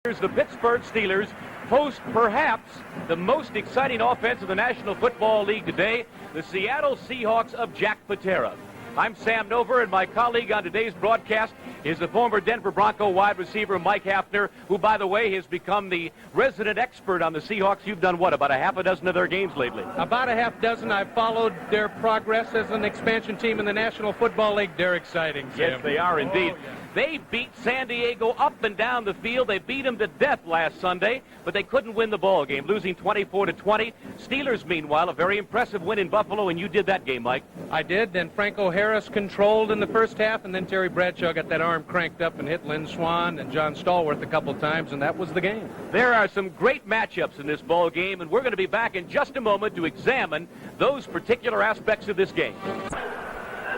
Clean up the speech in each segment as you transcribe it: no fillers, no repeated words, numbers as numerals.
The Pittsburgh Steelers host perhaps the most exciting offense of the National Football League today, the Seattle Seahawks of Jack Patera. I'm Sam Nover, and my colleague on today's broadcast is the former Denver Bronco wide receiver Mike Hafner, who, by the way, has become the resident expert on the Seahawks. You've done, what, about a half a dozen of their games lately? About a half dozen. I've followed their progress as an expansion team in the National Football League. They're exciting, Sam. Yes, they are indeed. Oh, yeah. They beat San Diego up and down the field. They beat them to death last Sunday, but they couldn't win the ball game, losing 24-20. Steelers, meanwhile, a very impressive win in Buffalo, and you did that game, Mike. I did. Then Franco controlled in the first half, and then Terry Bradshaw got that arm cranked up and hit Lynn Swan and John Stallworth a couple times, and that was the game. There are some great matchups in this ball game, and we're going to be back in just a moment to examine those particular aspects of this game.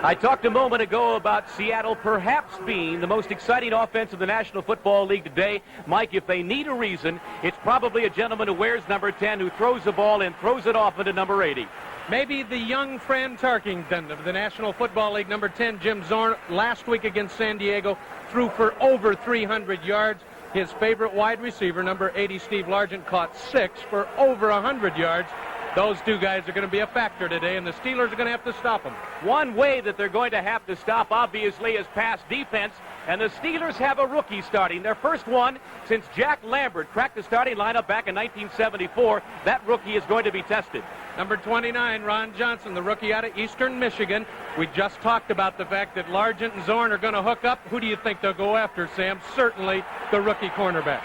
I talked a moment ago about Seattle perhaps being the most exciting offense of the National Football League today. Mike, if they need a reason, it's probably a gentleman who wears number 10 who throws the ball and throws it off into number 80. Maybe the young Fran Tarkington of the National Football League, number 10, Jim Zorn, last week against San Diego, threw for over 300 yards. His favorite wide receiver, number 80, Steve Largent, caught 6 for over 100 yards. Those two guys are going to be a factor today, and the Steelers are going to have to stop them. One way that they're going to have to stop, obviously, is pass defense, and the Steelers have a rookie starting. Their first one since Jack Lambert cracked the starting lineup back in 1974. That rookie is going to be tested. Number 29, Ron Johnson, the rookie out of Eastern Michigan. We just talked about the fact that Largent and Zorn are going to hook up. Who do you think they'll go after, Sam? Certainly the rookie cornerback.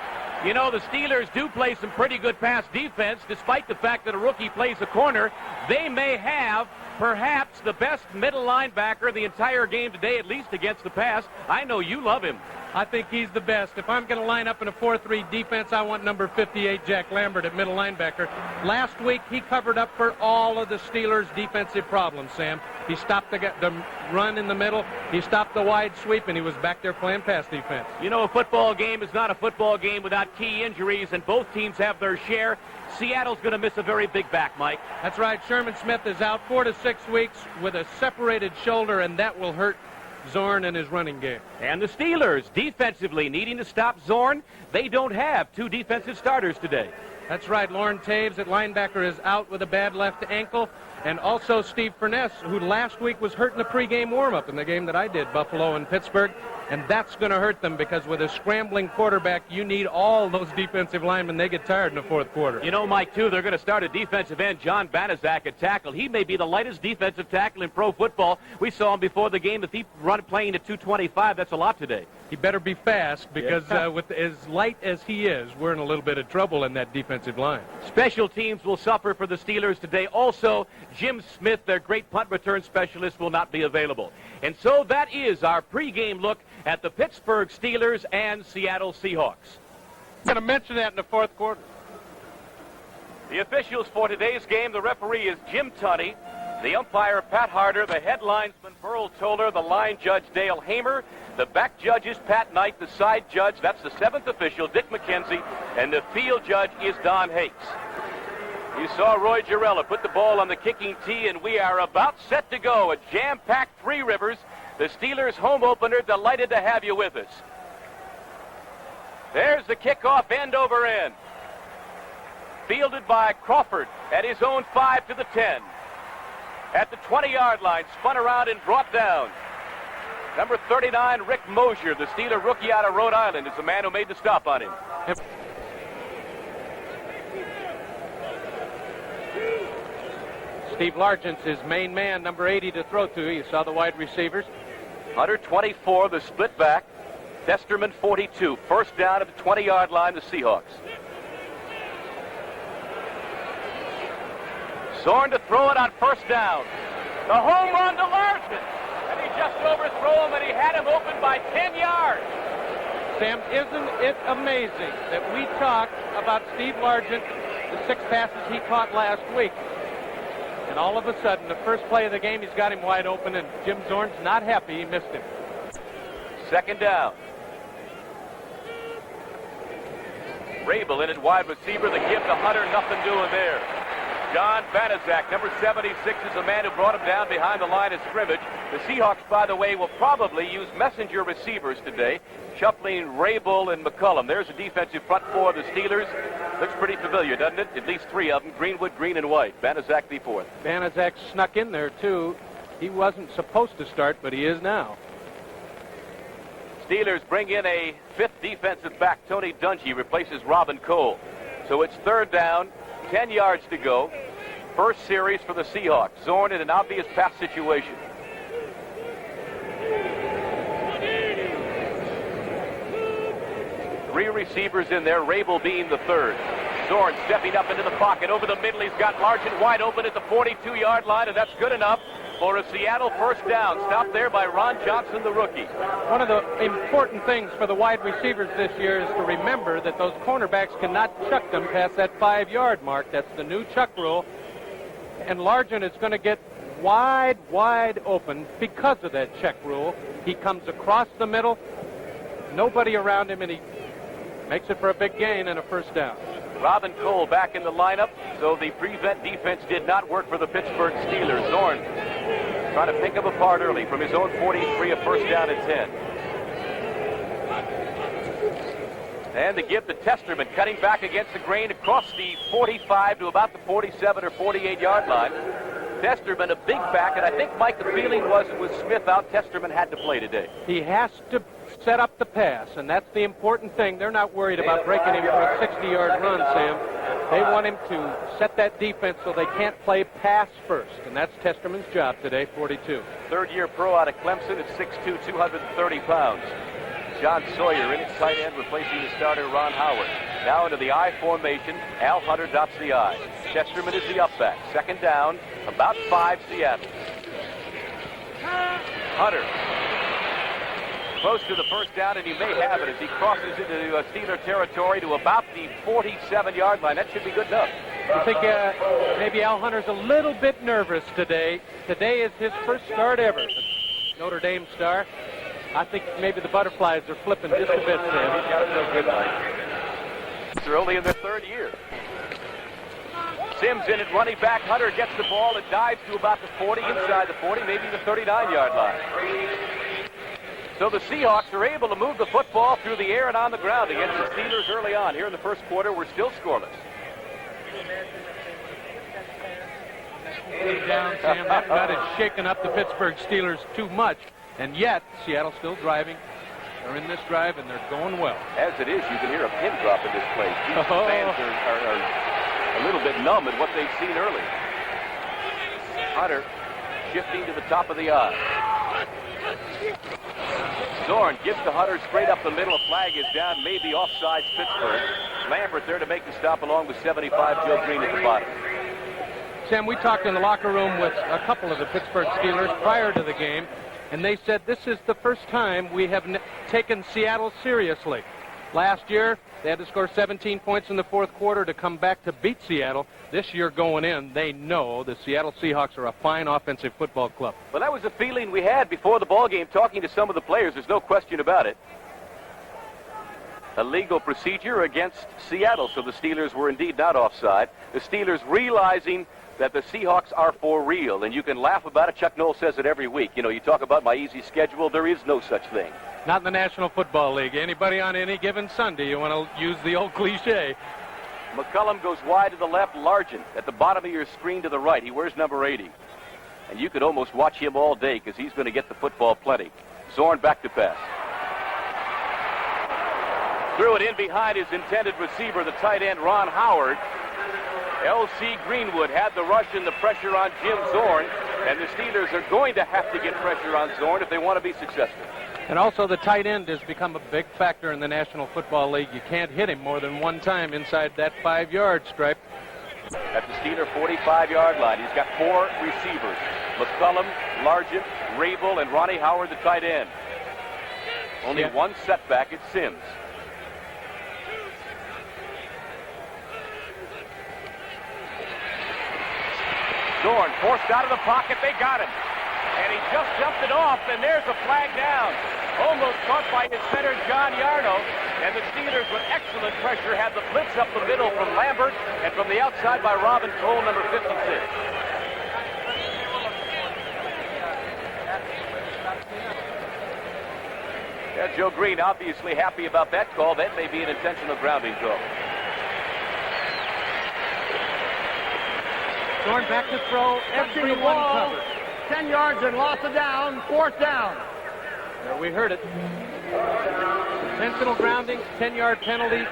You know, the Steelers do play some pretty good pass defense, despite the fact that a rookie plays a corner. They may have perhaps the best middle linebacker the entire game today, at least against the pass. I know you love him. I think he's the best. If I'm going to line up in a 4-3 defense, I want number 58, Jack Lambert, at middle linebacker. Last week, he covered up for all of the Steelers' defensive problems, Sam. He stopped the run in the middle, he stopped the wide sweep, and he was back there playing pass defense. You know, a football game is not a football game without key injuries, and both teams have their share. Seattle's going to miss a very big back, Mike. That's right. Sherman Smith is out 4 to 6 weeks with a separated shoulder, and that will hurt Zorn and his running game. And the Steelers, defensively, needing to stop Zorn. They don't have two defensive starters today. That's right. Lauren Taves at linebacker is out with a bad left ankle. And also Steve Furness, who last week was hurt in the pregame warm-up in the game that I did, Buffalo and Pittsburgh. And that's going to hurt them because with a scrambling quarterback, you need all those defensive linemen. They get tired in the fourth quarter. You know, Mike, too, they're going to start a defensive end, John Banaszak, at tackle. He may be the lightest defensive tackle in pro football. We saw him before the game. If he playing at 225, that's a lot today. He better be fast because with as light as he is, we're in a little bit of trouble in that defensive line. Special teams will suffer for the Steelers today. Also, Jim Smith, their great punt return specialist, will not be available. And so that is our pregame look at the Pittsburgh Steelers and Seattle Seahawks. I'm going to mention that in the fourth quarter. The officials for today's game, the referee is Jim Tunney, the umpire Pat Harder, the head linesman Burl Toller, the line judge Dale Hamer, the back judge is Pat Knight, the side judge, that's the seventh official, Dick McKenzie, and the field judge is Don Hakes. You saw Roy Girella put the ball on the kicking tee, and we are about set to go. A jam-packed Three Rivers. The Steelers home opener, delighted to have you with us. There's the kickoff, end over end. Fielded by Crawford at his own 5 to the 10. At the 20-yard line, spun around and brought down. Number 39, Rick Mosier, the Steeler rookie out of Rhode Island, is the man who made the stop on him. Steve Largent's his main man, number 80 to throw to. You saw the wide receivers. Hunter 24, the split back. Testerman 42. First down at the 20-yard line, the Seahawks. Zorn to throw it on first down. The home run to Largent. And he just overthrew him, and he had him open by 10 yards. Sam, isn't it amazing that we talked about Steve Largent, the 6 passes he caught last week? And all of a sudden, the first play of the game, he's got him wide open, and Jim Zorn's not happy he missed him. Second down. Rabel in at wide receiver. The give to Hunter, nothing doing there. John Banaszak, number 76, is the man who brought him down behind the line of scrimmage. The Seahawks, by the way, will probably use messenger receivers today, shuffling Rabel and McCullum. There's the defensive front four of the Steelers. Looks pretty familiar, doesn't it? At least three of them, Greenwood, Green, and White. Banaszak the fourth. Banaszak snuck in there, too. He wasn't supposed to start, but he is now. Steelers bring in a fifth defensive back. Tony Dungy replaces Robin Cole. So it's third down, 10 yards to go. First series for the Seahawks. Zorn in an obvious pass situation. Three receivers in there, Rabel being the third. Zorn stepping up into the pocket. Over the middle, he's got Largent wide open at the 42-yard line, and that's good enough for a Seattle first down. Stopped there by Ron Johnson, the rookie. One of the important things for the wide receivers this year is to remember that those cornerbacks cannot chuck them past that 5-yard mark. That's the new chuck rule. And Largent is going to get wide open because of that check rule. He comes across the middle, nobody around him, and he makes it for a big gain and a first down. Robin Cole back in the lineup, so the prevent defense did not work for the Pittsburgh Steelers. Zorn trying to pick him apart early from his own 43, a first down and 10. And to give to Testerman, cutting back against the grain across the 45 to about the 47 or 48-yard line. Testerman, a big back, and I think, Mike, the feeling was with Smith out, Testerman had to play today. He has to set up the pass, and that's the important thing. They're not worried about breaking him for a 60-yard run, Sam. They want him to set that defense so they can't play pass first, and that's Testerman's job today, 42. Third-year pro out of Clemson at 6'2", 230 pounds. John Sawyer in at tight end, replacing the starter Ron Howard. Now into the I formation. Al Hunter dots the I. Testerman is the up back. Second down, about 5, Seattle. Hunter close to the first down, and he may have it as he crosses into Steeler territory to about the 47-yard line. That should be good enough. I think maybe Al Hunter's a little bit nervous today. Today is his first start ever. Notre Dame star. I think maybe the butterflies are flipping just a bit, Sam. He's got to feel good, Mike. They're only in their third year. Sims in at running back. Hunter gets the ball and dives to about the 40, inside the 40, maybe the 39-yard line. So the Seahawks are able to move the football through the air and on the ground against the Steelers early on. Here in the first quarter, we're still scoreless. Down, Sam. That is shaking up the Pittsburgh Steelers too much. And yet, Seattle's still driving. They're in this drive, and they're going well. As it is, you can hear a pin drop in this place. These fans are a little bit numb at what they've seen early. Hunter shifting to the top of the eye. Zorn gives to Hunter straight up the middle. A flag is down, maybe offsides Pittsburgh. Lambert there to make the stop along with 75, Joe Green at the bottom. Sam, we talked in the locker room with a couple of the Pittsburgh Steelers prior to the game, and they said this is the first time we have taken Seattle seriously. Last year, they had to score 17 points in the fourth quarter to come back to beat Seattle. This year going in, they know the Seattle Seahawks are a fine offensive football club. Well, that was the feeling we had before the ball game, talking to some of the players. There's no question about it. A legal procedure against Seattle, so the Steelers were indeed not offside. The Steelers realizing that the Seahawks are for real, and you can laugh about it. Chuck Noll says it every week. You know, you talk about my easy schedule. There is no such thing. Not in the National Football League. Anybody on any given Sunday, you want to use the old cliche. McCullum goes wide to the left. Largent at the bottom of your screen to the right. He wears number 80. And you could almost watch him all day because he's going to get the football plenty. Zorn back to pass. Threw it in behind his intended receiver, the tight end Ron Howard. L.C. Greenwood had the rush and the pressure on Jim Zorn, and the Steelers are going to have to get pressure on Zorn if they want to be successful. And also the tight end has become a big factor in the National Football League. You can't hit him more than one time inside that 5-yard stripe. At the Steeler 45-yard line, he's got 4 receivers. McCullum, Largent, Rabel, and Ronnie Howard, the tight end. Only one setback at Sims. Zorn forced out of the pocket. They got him. And he just jumped it off, and there's a flag down. Almost caught by his center, John Yarno. And the Steelers, with excellent pressure, had the blitz up the middle from Lambert and from the outside by Robin Cole, number 56. Yeah, Joe Green obviously happy about that call. That may be an intentional grounding call. Zorn back to throw. Everyone covered. 10 yards and loss of down. 4th down. There, we heard it. Intentional grounding, 10-yard penalty.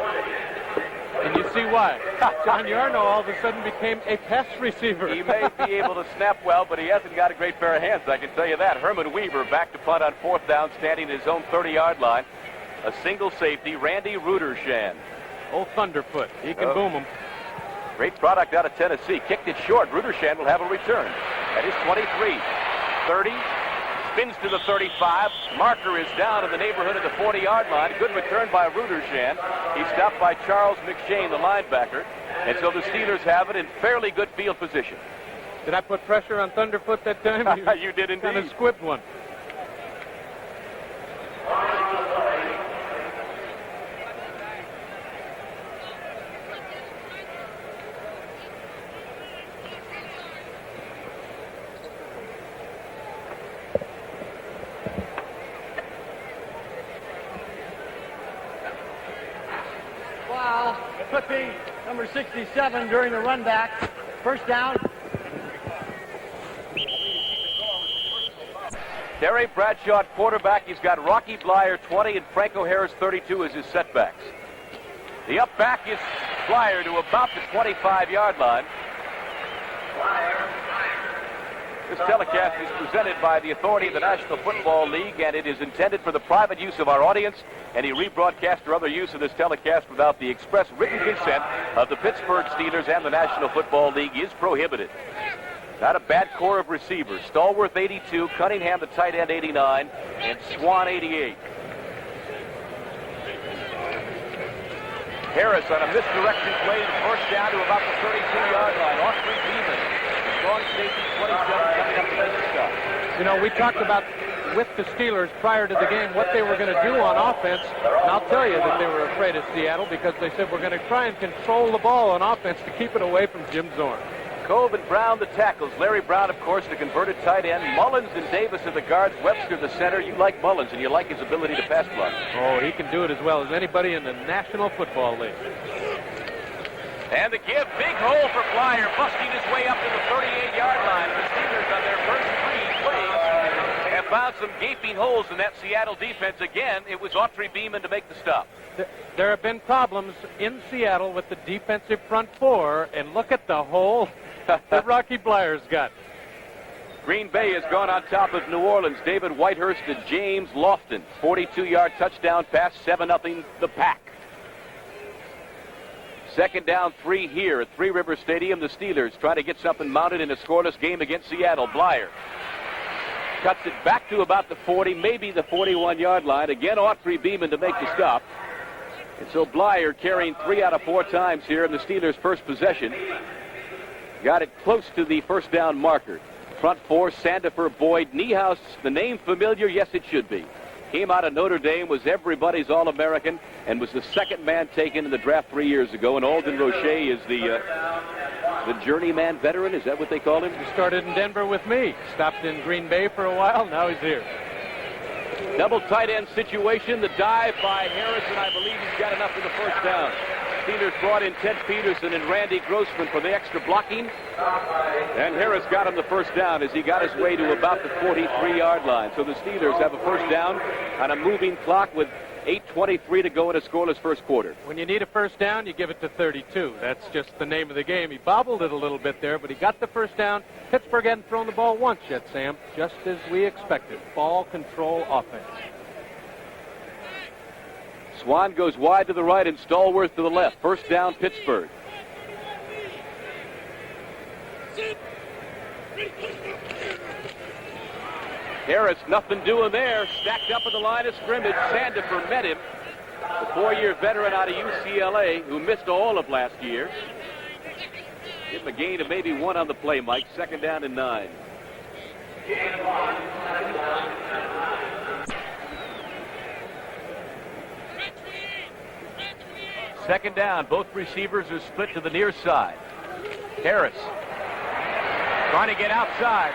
And you see why. John Yarno all of a sudden became a pass receiver. He may be able to snap well, but he hasn't got a great pair of hands, I can tell you that. Herman Weaver back to punt on 4th down, standing at his own 30-yard line. A single safety, Randy Rudershan. Old Thunderfoot. He can boom him. Great product out of Tennessee. Kicked it short. Rudershan will have a return. At his 23. 30. Spins to the 35. Marker is down in the neighborhood of the 40-yard line. Good return by Rudershan. He's stopped by Charles McShane, the linebacker. And so the Steelers have it in fairly good field position. Did I put pressure on Thunderfoot that time? You did indeed. Kind of squibbed one. Clipping, number 67 during the run back. 1st down. Terry Bradshaw, quarterback. He's got Rocky Blyer, 20, and Franco Harris, 32 as his setbacks. The up back is Blyer to about the 25-yard line. This telecast is presented by the authority of the National Football League, and it is intended for the private use of our audience. Any rebroadcast or other use of this telecast without the express written consent of the Pittsburgh Steelers and the National Football League is prohibited. Not a bad core of receivers. Stallworth, 82, Cunningham, the tight end, 89, and Swan, 88. Harris on a misdirection play, 1st down to about the 32-yard line. Autry Beeman, strong safety, 27, coming up to make the stop. You know, we talked about with the Steelers prior to the game what they were going to do on offense. And I'll tell you that they were afraid of Seattle because they said we're going to try and control the ball on offense to keep it away from Jim Zorn. Cove and Brown the tackles. Larry Brown, of course, the converted tight end. Mullins and Davis are the guards. Webster the center. You like Mullins, and you like his ability to pass block. Oh, he can do it as well as anybody in the National Football League. And the give, big hole for Blyer, busting his way up to the 38-yard line. The Steelers on their first 3 plays have found some gaping holes in that Seattle defense. Again, it was Autry Beeman to make the stop. There have been problems in Seattle with the defensive front 4, and look at the hole that Rocky Blyer's got. Green Bay has gone on top of New Orleans. David Whitehurst to James Lofton. 42-yard touchdown pass, 7-0 the Pack. 2nd down, 3 here at Three River Stadium. The Steelers trying to get something mounted in a scoreless game against Seattle. Blyer cuts it back to about the 40, maybe the 41-yard line. Again, Autry Beeman to make the stop. And so Blyer carrying 3 out of 4 times here in the Steelers' first possession. Got it close to the 1st down marker. Front 4, Sandifer, Boyd, Niehaus. The name familiar? Yes, it should be. Came out of Notre Dame, was everybody's All-American, and was the 2nd man taken in the draft 3 years ago. And Alden Roche is the journeyman veteran. Is that what they call him? He started in Denver with me. Stopped in Green Bay for a while. Now he's here. Double tight end situation. The dive by Harrison. I believe he's got enough for the 1st down. Steelers brought in Ted Peterson and Randy Grossman for the extra blocking. And Harris got him the 1st down as he got his way to about the 43-yard line. So the Steelers have a 1st down on a moving clock with 8:23 to go in a scoreless first quarter. When you need a 1st down, you give it to 32. That's just the name of the game. He bobbled it a little bit there, but he got the 1st down. Pittsburgh hadn't thrown the ball once yet, Sam, just as we expected. Ball control offense. Swan goes wide to the right and Stallworth to the left. 1st down, Pittsburgh. Harris, nothing doing there. Stacked up at the line of scrimmage. Sandifer met him. The 4-year veteran out of UCLA who missed all of last year. Give him a gain of maybe 1 on the play, Mike. 2nd down and 9. Second down. Both receivers are split to the near side. Harris trying to get outside.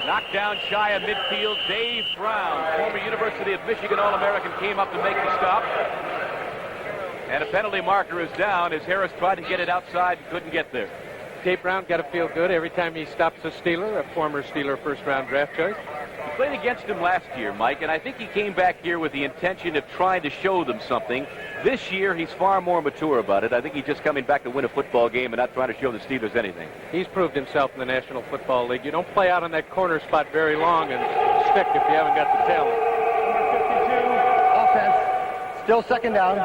Knocked down shy of midfield. Dave Brown, former University of Michigan All-American, came up to make the stop. And a penalty marker is down as Harris tried to get it outside and couldn't get there. Dave Brown got to feel good every time he stops a Steeler, a former Steeler first-round draft choice. We played against him last year, Mike, and I think he came back here with the intention of trying to show them something. This year, he's far more mature about it. I think he's just coming back to win a football game and not trying to show the Steelers anything. He's proved himself in the National Football League. You don't play out on that corner spot very long and stick if you haven't got the talent. Number 52, offense. Still second down.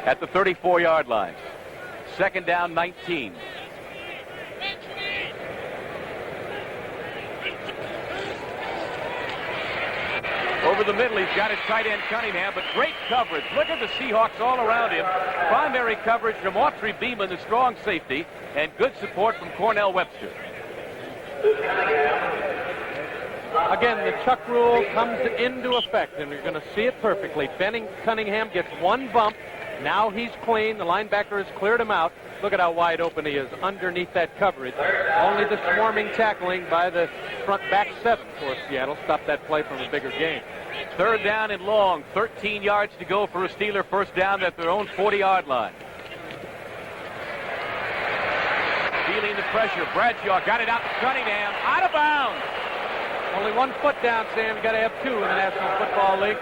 At the 34-yard line. Second down, 19. Over the middle, he's got his tight end Cunningham, but great coverage. Look at the Seahawks all around him. Primary coverage from Autry Beeman, the strong safety, and good support from Cornell Webster. Again, the Chuck rule comes into effect, and you're going to see it perfectly. Benning Cunningham gets one bump. Now he's clean. The linebacker has cleared him out. Look at how wide open he is underneath that coverage. Only the swarming tackling by the front back seven for Seattle stopped that play from a bigger gain. Third down and long. 13 yards to go for a Steeler first down at their own 40-yard line. Feeling the pressure. Bradshaw got it out to Cunningham. Out of bounds. Only 1 foot down, Sam. You got to have 2 in the National Football League.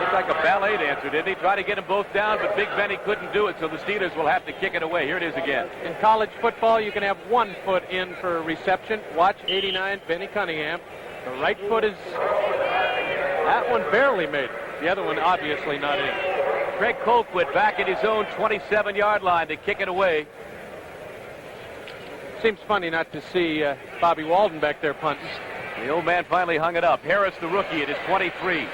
Looked like a ballet dancer, didn't he? Tried to get them both down, but Big Benny couldn't do it, so the Steelers will have to kick it away. Here it is again. In college football, you can have 1 foot in for a reception. Watch 89, Benny Cunningham. The right foot is... That one barely made it. The other one obviously not in. Craig Colquitt back at his own 27-yard line to kick it away. Seems funny not to see Bobby Walden back there punting. The old man finally hung it up. Harris, the rookie, at his 23.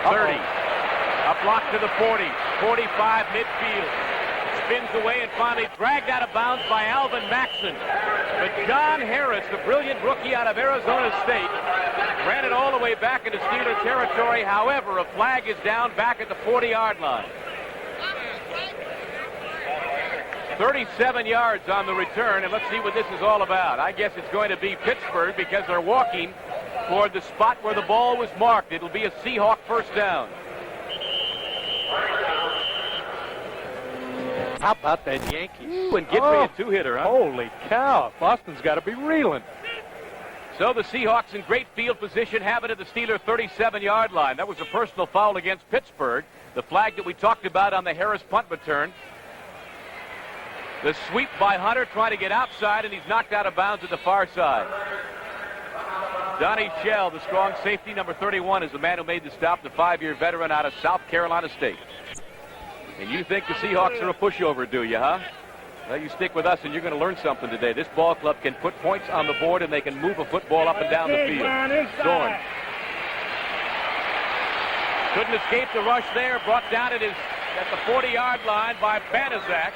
30. A block to the 40. 45 midfield. Spins away and finally dragged out of bounds by Alvin Maxson. But John Harris, the brilliant rookie out of Arizona State, ran it all the way back into Steeler territory. However, a flag is down back at the 40-yard line. 37 yards on the return, and let's see what this is all about. I guess it's going to be Pittsburgh because they're walking toward the spot where the ball was marked. It'll be a Seahawk first down. How about that Yankees? Ooh, and Gidry a two-hitter, huh? Holy cow. Boston's got to be reeling. So the Seahawks in great field position have it at the Steeler 37-yard line. That was a personal foul against Pittsburgh. The flag that we talked about on the Harris punt return. The sweep by Hunter trying to get outside, and he's knocked out of bounds at the far side. Donnie Shell, the strong safety, number 31, is the man who made the stop, the 5-year veteran out of South Carolina State. And you think the Seahawks are a pushover, do you, huh? Well, you stick with us, and you're going to learn something today. This ball club can put points on the board, and they can move a football up and down the field. Zorn. Couldn't escape the rush there. Brought down at the 40-yard line by Banaszak.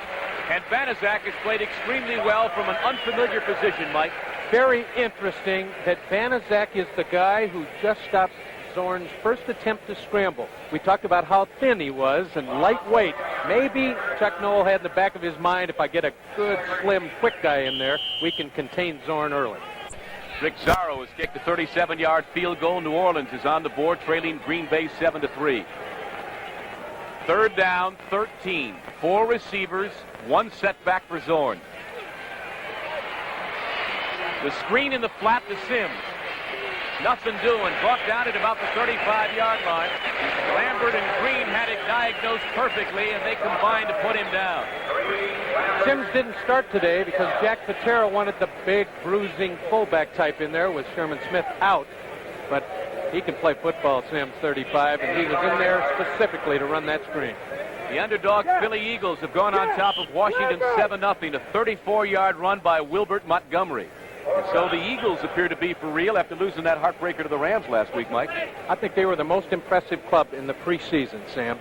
And Banaszak has played extremely well from an unfamiliar position, Mike. Very interesting that Banaszak is the guy who just stopped Zorn's first attempt to scramble. We talked about how thin he was and lightweight. Maybe Chuck Noll had in the back of his mind, if I get a good, slim, quick guy in there, we can contain Zorn early. Rick Zarro has kicked a 37-yard field goal. New Orleans is on the board, trailing Green Bay 7-3. Third down, 13. 4 receivers, 1 setback for Zorn. The screen in the flat to Sims. Nothing doing. Brought down at about the 35-yard line. Lambert and Green had it diagnosed perfectly, and they combined to put him down. Sims didn't start today because Jack Patera wanted the big, bruising fullback type in there with Sherman Smith out. But he can play football, Sims, 35, and he was in there specifically to run that screen. The underdog Philly Eagles have gone on top of Washington 7-0. A 34-yard run by Wilbert Montgomery. And so the Eagles appear to be for real after losing that heartbreaker to the Rams last week, Mike. I think they were the most impressive club in the preseason, Sam.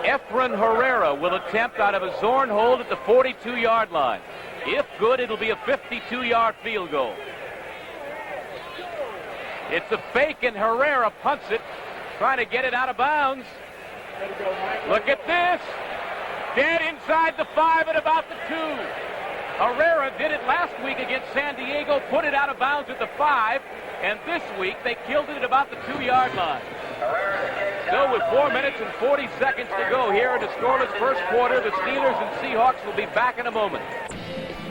Efren Herrera will attempt out of a Zorn hold at the 42-yard line. If good, it'll be a 52-yard field goal. It's a fake, and Herrera punts it, trying to get it out of bounds. Look at this. Dead inside the 5 at about the 2. Herrera did it last week against San Diego, put it out of bounds at the 5, and this week they killed it at about the 2-yard line. Still with 4 minutes and 40 seconds to go here in the scoreless first quarter. The Steelers and Seahawks will be back in a moment.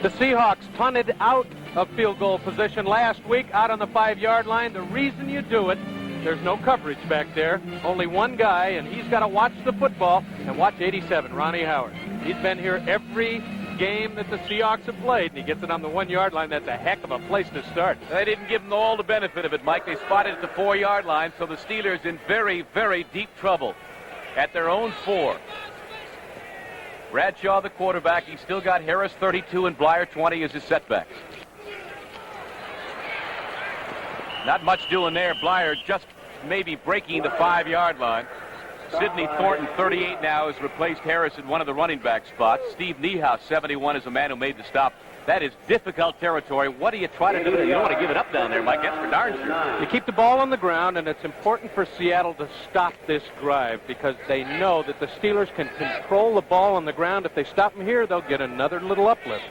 The Seahawks punted out of field goal position last week, out on the 5-yard line. The reason you do it, there's no coverage back there. Only one guy, and he's got to watch the football and watch 87, Ronnie Howard. He's been here every game that the Seahawks have played, and he gets it on the 1-yard line. That's a heck of a place to start. They didn't give them all the benefit of it, Mike. They spotted at the 4-yard line, so the Steelers in very, very deep trouble at their own 4. Bradshaw, the quarterback. He's still got Harris 32 and Blyer 20 as his setbacks. Not much doing there. Blyer just maybe breaking the 5-yard line. Sidney Thornton, 38 now, has replaced Harris in one of the running back spots. Steve Niehaus, 71, is a man who made the stop. That is difficult territory. What do you try to do? You don't want to give it up down there, Mike. That's for darn sure. You keep the ball on the ground, and it's important for Seattle to stop this drive because they know that the Steelers can control the ball on the ground. If they stop them here, they'll get another little uplift.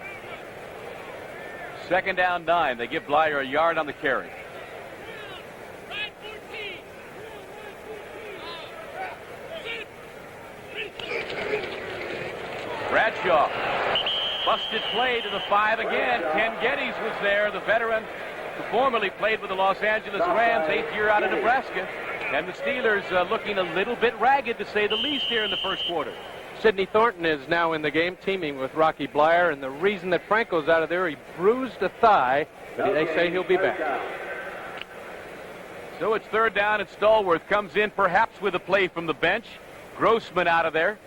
2nd down 9. They give Blyer a yard on the carry. Bradshaw. Busted play to the 5 again. Ken Geddes was there, the veteran who formerly played with the Los Angeles Rams, 8th year out of Nebraska. And the Steelers looking a little bit ragged, to say the least, here in the first quarter. Sidney Thornton is now in the game, teaming with Rocky Blyer, and the reason that Franco's out of there, he bruised a thigh, but they say he'll be back. So it's 3rd down, and Stallworth comes in, perhaps with a play from the bench. Grossman out of there.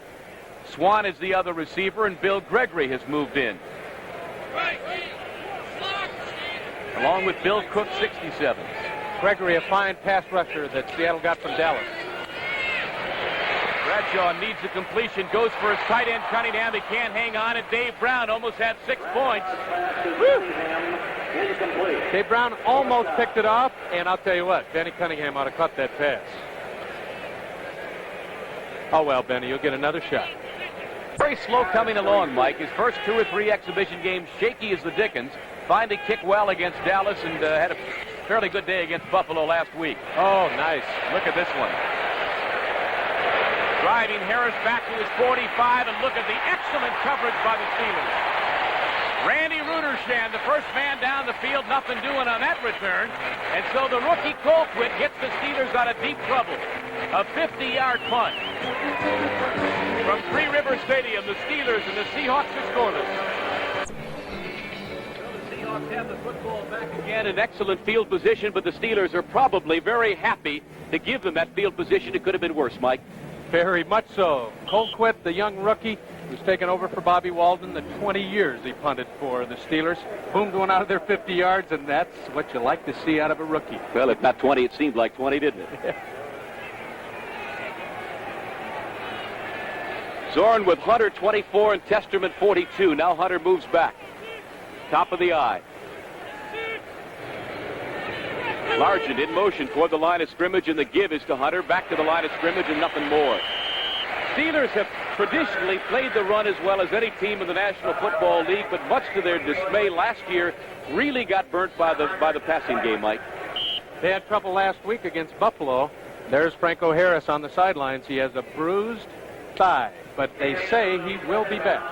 Swan is the other receiver, and Bill Gregory has moved in. Along with Bill Cook, 67. Gregory, a fine pass rusher that Seattle got from Dallas. Bradshaw needs a completion, goes for his tight end, Cunningham. He can't hang on, and Dave Brown almost had 6 points. Woo! Dave Brown almost picked it off, and I'll tell you what, Benny Cunningham ought to cut that pass. Oh, well, Benny, you'll get another shot. Very slow coming along, Mike. His first 2 or 3 exhibition games, shaky as the dickens. Finally kicked well against Dallas and had a fairly good day against Buffalo last week. Oh, nice. Look at this one. Driving Harris back to his 45, and look at the excellent coverage by the Steelers. Randy Rudershand, the first man down the field, nothing doing on that return. And so the rookie Colquitt gets the Steelers out of deep trouble. A 50-yard punt. From Three River Stadium, the Steelers and the Seahawks are scoreless. The Seahawks have the football back again in excellent field position, but the Steelers are probably very happy to give them that field position. It could have been worse, Mike. Very much so. Colquitt, the young rookie, who's taken over for Bobby Walden. The 20 years he punted for the Steelers. Boomed one out of their 50 yards, and that's what you like to see out of a rookie. Well, if not 20, it seemed like 20, didn't it? Zorn with Hunter 24 and Testerman 42. Now Hunter moves back. Top of the eye. Largent in motion toward the line of scrimmage, and the give is to Hunter. Back to the line of scrimmage and nothing more. Steelers have traditionally played the run as well as any team in the National Football League, but much to their dismay last year really got burnt by the passing game, Mike. They had trouble last week against Buffalo. There's Franco Harris on the sidelines. He has a bruised thigh, but they say he will be back.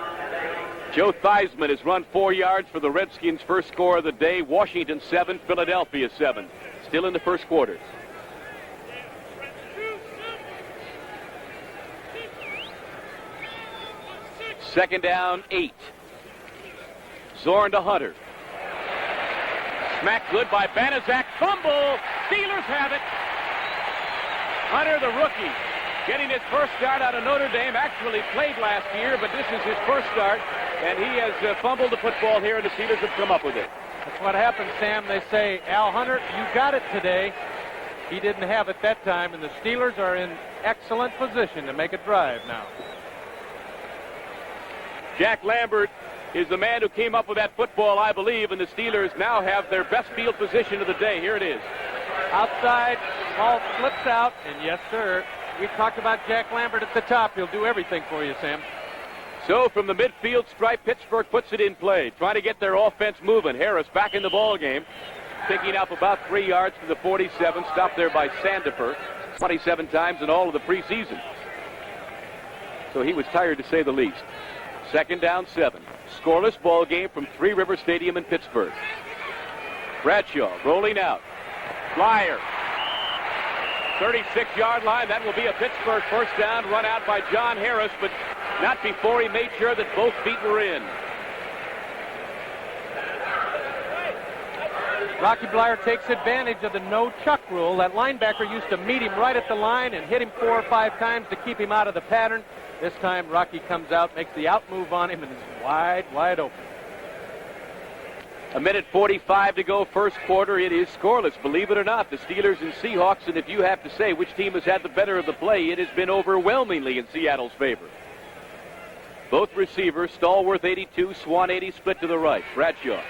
Joe Theismann has run 4 yards for the Redskins' first score of the day. Washington 7, Philadelphia 7. Still in the first quarter. Second down, 8. Zorn to Hunter. Smack good by Banaszak. Fumble. Steelers have it. Hunter, the rookie, getting his first start out of Notre Dame. Actually played last year, but this is his first start, and he has fumbled the football here, and the Steelers have come up with it. That's what happens, Sam. They say, Al Hunter, you got it today. He didn't have it that time, and the Steelers are in excellent position to make a drive now. Jack Lambert is the man who came up with that football, I believe, and the Steelers now have their best field position of the day. Here it is. Outside, ball flips out, and yes, sir, we talked about Jack Lambert at the top. He'll do everything for you, Sam. So from the midfield stripe, Pittsburgh puts it in play, trying to get their offense moving. Harris back in the ball game, picking up about 3 yards to the 47, stopped there by Sandifer 27 times in all of the preseason. So he was tired, to say the least. 2nd down, 7. Scoreless ball game from Three River Stadium in Pittsburgh. Bradshaw rolling out. Flyer. 36-yard line. That will be a Pittsburgh first down, run out by John Harris, but not before he made sure that both feet were in. Rocky Bleier takes advantage of the no-chuck rule. That linebacker used to meet him right at the line and hit him 4 or 5 times to keep him out of the pattern. This time, Rocky comes out, makes the out move on him, and is wide open. 1:45 to go, first quarter. It is scoreless, believe it or not. The Steelers and Seahawks, and if you have to say which team has had the better of the play, it has been overwhelmingly in Seattle's favor. Both receivers, Stallworth 82, Swan 80, split to the right. Bradshaw.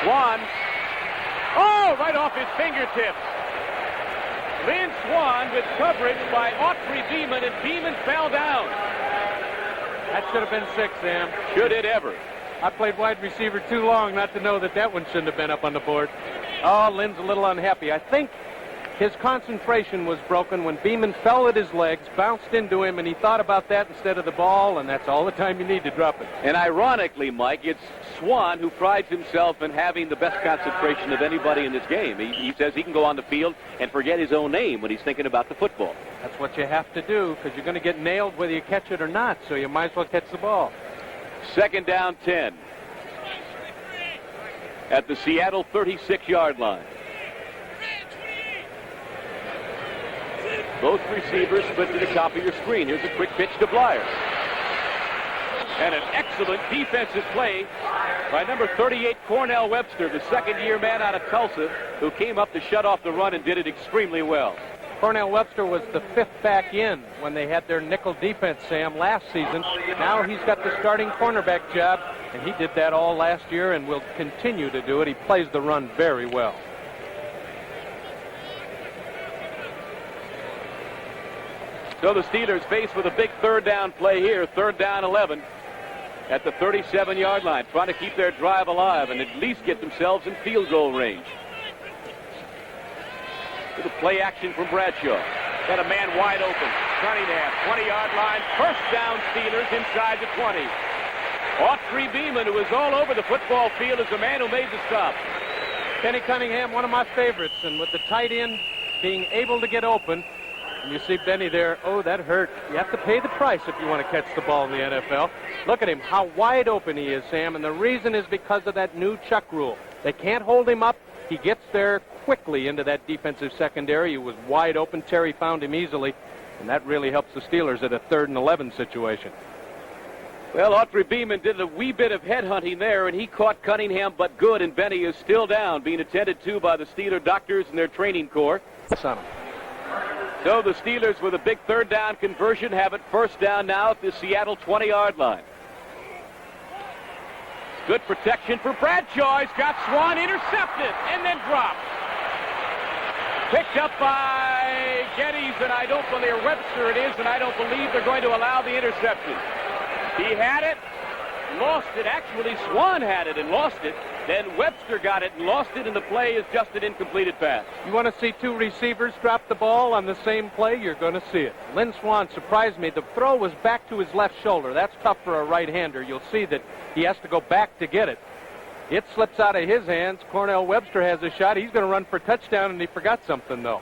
Swan. Oh, right off his fingertips. Lynn Swan with coverage by Autry Beeman, and Beeman fell down. That should have been 6, Sam. Should it ever? I played wide receiver too long not to know that one shouldn't have been up on the board. Oh, Lynn's a little unhappy. I think his concentration was broken when Beeman fell at his legs, bounced into him, and he thought about that instead of the ball, and that's all the time you need to drop it. And ironically, Mike, it's Swan who prides himself in having the best concentration of anybody in this game. He says he can go on the field and forget his own name when he's thinking about the football. That's what you have to do, because you're going to get nailed whether you catch it or not, so you might as well catch the ball. 2nd down, 10. At the Seattle 36-yard line. Both receivers split to the top of your screen. Here's a quick pitch to Bleier. And an excellent defensive play by number 38, Cornell Webster, the second-year man out of Tulsa, who came up to shut off the run and did it extremely well. Cornell Webster was the 5th back in when they had their nickel defense, Sam, last season. Now he's got the starting cornerback job, and he did that all last year and will continue to do it. He plays the run very well. So the Steelers faced with a big 3rd down play here, 3rd down 11 at the 37-yard line, trying to keep their drive alive and at least get themselves in field goal range. Little play action from Bradshaw. Got a man wide open. Cunningham, 20-yard line. First down, Steelers inside the 20. Autry Beeman, who was all over the football field, is the man who made the stop. Kenny Cunningham, one of my favorites, and with the tight end being able to get open, and you see Benny there, oh, that hurt. You have to pay the price if you want to catch the ball in the NFL. Look at him, how wide open he is, Sam, and the reason is because of that new chuck rule. They can't hold him up. He gets there quickly into that defensive secondary. He was wide open. Terry found him easily, and that really helps the Steelers at a 3rd and 11 situation. Well, Autry Beeman did a wee bit of headhunting there, and he caught Cunningham, but good, and Benny is still down, being attended to by the Steeler doctors and their training corps. Son. So the Steelers, with a big 3rd down conversion, have it 1st down now at the Seattle 20-yard line. Good protection for Bradshaw. He's got Swan intercepted and then dropped. Picked up by Geddes, and I don't believe Webster it is, and I don't believe they're going to allow the interception. He had it, lost it. Actually, Swan had it and lost it. Then Webster got it and lost it, and the play is just an incompleted pass. You want to see 2 receivers drop the ball on the same play? You're going to see it. Lynn Swan surprised me. The throw was back to his left shoulder. That's tough for a right-hander. You'll see that he has to go back to get it. It slips out of his hands. Cornell Webster has a shot. He's going to run for a touchdown, and he forgot something, though.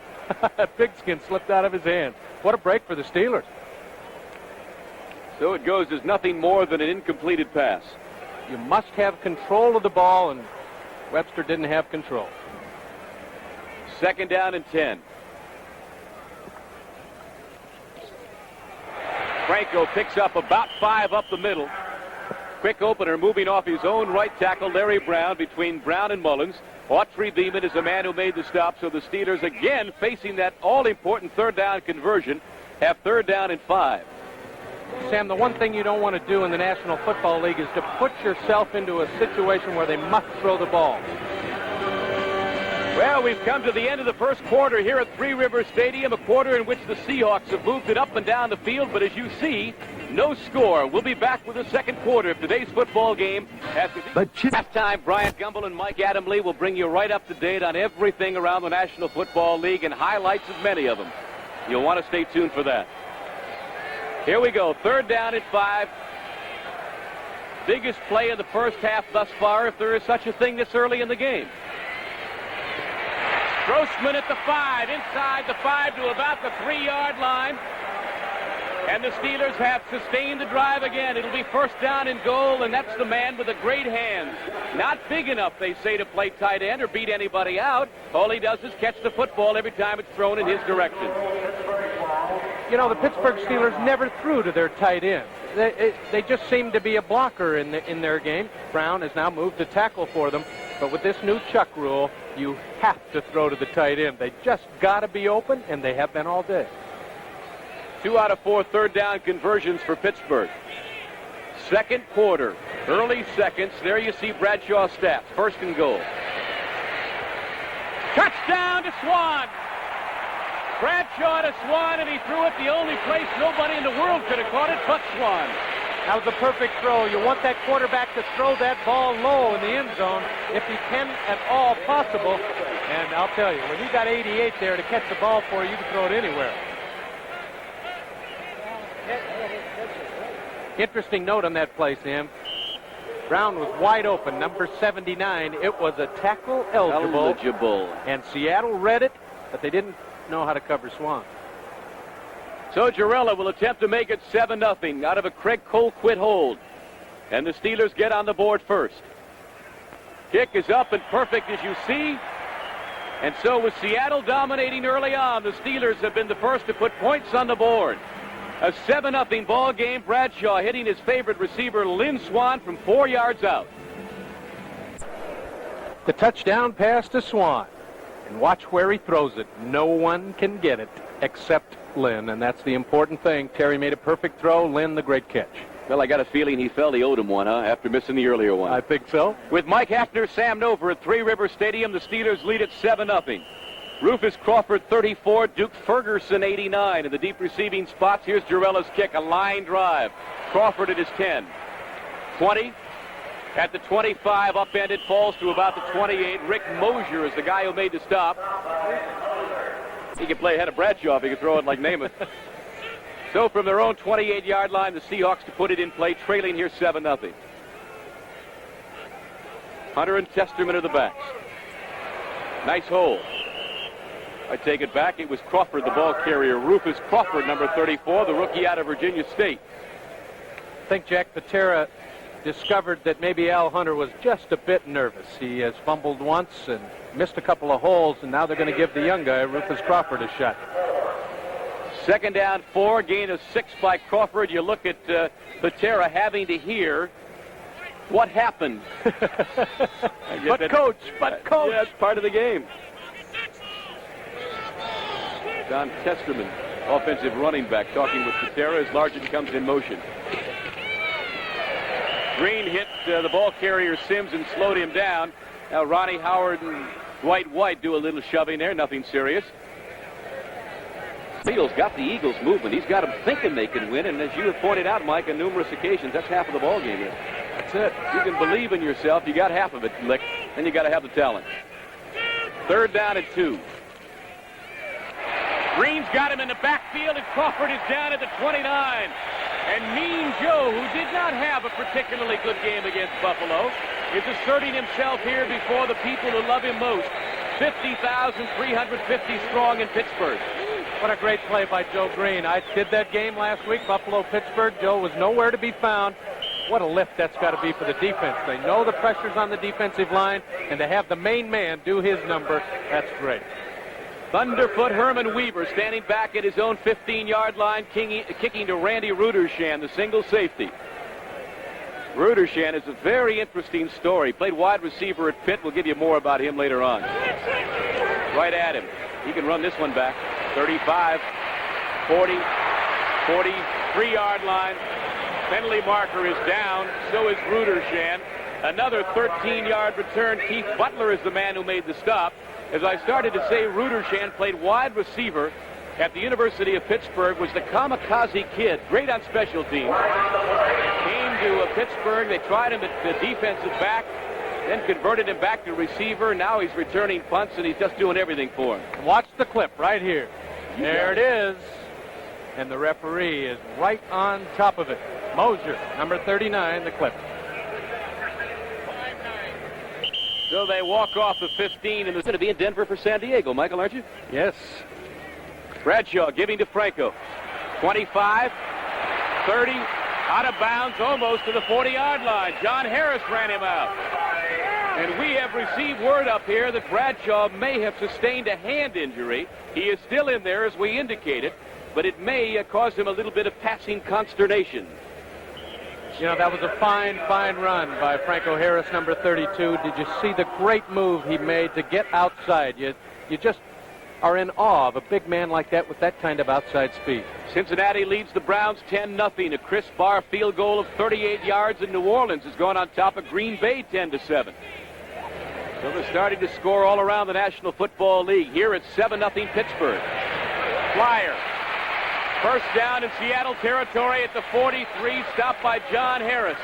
Pigskin slipped out of his hands. What a break for the Steelers. So it goes as nothing more than an incompleted pass. You must have control of the ball, and Webster didn't have control. 2nd down and 10. Franco picks up about 5 up the middle. Quick opener moving off his own right tackle, Larry Brown, between Brown and Mullins. Autry Beeman is the man who made the stop, so the Steelers again facing that all-important 3rd down conversion, have 3rd down and 5. Sam, the one thing you don't want to do in the National Football League is to put yourself into a situation where they must throw the ball. Well, we've come to the end of the first quarter here at Three River Stadium, a quarter in which the Seahawks have moved it up and down the field, but as you see, No score. We'll be back with the second quarter of today's football game. After halftime, Bryant Gumbel and Mike Adamle will bring you right up to date on everything around the National Football League and highlights of many of them. You'll want to stay tuned for that. Here we go. 3rd down and 5. Biggest play of the first half thus far, if there is such a thing this early in the game. Grossman at the 5, inside the 5 to about the 3-yard line. And the Steelers have sustained the drive again. It'll be 1st down and goal, and that's the man with the great hands. Not big enough, they say, to play tight end or beat anybody out. All he does is catch the football every time it's thrown in his direction. You know, the Pittsburgh Steelers never threw to their tight end. They just seem to be a blocker in their game. Brown has now moved to tackle for them. But with this new Chuck rule, you have to throw to the tight end. They just got to be open, and they have been all day. 2 out of 4 3rd down conversions for Pittsburgh. Second quarter, early seconds. There you see Bradshaw's stats. 1st and goal. Touchdown to Swan. Bradshaw to Swan, and he threw it the only place nobody in the world could have caught it but Swan. That was a perfect throw. You want that quarterback to throw that ball low in the end zone if he can at all possible. And I'll tell you, when you got 88 there to catch the ball for you, you can throw it anywhere. Interesting note on that play, Sam. Brown was wide open, number 79. It was a tackle eligible. And Seattle read it, but they didn't know how to cover Swan. So Jarrella will attempt to make it 7-0 out of a Craig Colquitt hold. And the Steelers get on the board first. Kick is up and perfect, as you see. And so with Seattle dominating early on, the Steelers have been the first to put points on the board. A 7-0 ball game. Bradshaw hitting his favorite receiver, Lynn Swan, from 4 yards out. The touchdown pass to Swan. And watch where he throws it. No one can get it except Lynn, and that's the important thing. Terry made a perfect throw. Lynn, the great catch. Well, I got a feeling he felt he owed him one, after missing the earlier one. I think so. With Mike Hafner, Sam Nover at Three River Stadium, the Steelers lead at 7-0. Rufus Crawford, 34. Duke Ferguson, 89. In the deep receiving spots, here's Jarella's kick, a line drive. Crawford at his 10. 20. At the 25, upended, falls to about the 28. Rick Mosier is the guy who made the stop. He can play ahead of Bradshaw if he can throw it like Namath. So from their own 28-yard line, the Seahawks to put it in play, trailing here 7-0. Hunter and Testerman are the backs. Nice hole. I take it back. It was Crawford, the ball carrier. Rufus Crawford, number 34, the rookie out of Virginia State. I think Jack Patera discovered that maybe Al Hunter was just a bit nervous. He has fumbled once and missed a couple of holes, and now they're going to give the young guy, Rufus Crawford, a shot. 2nd down, 4, gain of 6 by Crawford. You look at Patera having to hear what happened. But coach. Yeah, that's part of the game. Don Testerman, offensive running back, talking with Patera as Largent comes in motion. Green hit the ball carrier Sims and slowed him down. Now Ronnie Howard and Dwight White do a little shoving there, nothing serious. Steele's got the Eagles movement. He's got them thinking they can win, and as you have pointed out, Mike, on numerous occasions, that's half of the ball game here. That's it. You can believe in yourself. You got half of it, Lick. Then you got to have the talent. 3rd down and 2. Green's got him in the backfield, and Crawford is down at the 29. And Mean Joe, who did not have a particularly good game against Buffalo, is asserting himself here before the people who love him most. 50,350 strong in Pittsburgh. What a great play by Joe Green. I did that game last week, Buffalo-Pittsburgh. Joe was nowhere to be found. What a lift that's got to be for the defense. They know the pressure's on the defensive line, and to have the main man do his number, that's great. Thunderfoot Herman Weaver standing back at his own 15-yard line, kicking to Randy Rudershan, the single safety. Rudershan is a very interesting story. Played wide receiver at Pitt. We'll give you more about him later on. Right at him. He can run this one back. 35, 40, 43-yard line. Penalty marker is down. So is Rudershan. Another 13-yard return. Keith Butler is the man who made the stop. As I started to say, Rudershan played wide receiver at the University of Pittsburgh was the kamikaze kid, great on special teams. Came to Pittsburgh. They tried him at the defensive back, then converted him back to receiver. Now he's returning punts, and he's just doing everything for him. Watch the clip right here. There it is. And the referee is right on top of it. Mosier, number 39, the clip. So they walk off the 15, and it's going to be in Denver for San Diego, Michael, aren't you? Yes. Bradshaw giving to Franco. 25, 30, out of bounds, almost to the 40-yard line. John Harris ran him out. And we have received word up here that Bradshaw may have sustained a hand injury. He is still in there, as we indicated, but it may cause him a little bit of passing consternation. You know, that was a fine run by Franco Harris, number 32. Did you see the great move he made to get outside? You just are in awe of a big man like that with that kind of outside speed. Cincinnati leads the Browns 10-0. A Chris Barr field goal of 38 yards in New Orleans has gone on top of Green Bay 10-7. So they're starting to score all around the National Football League. Here it's 7-0 Pittsburgh. Flyer. First down in Seattle territory at the 43, stopped by John Harris.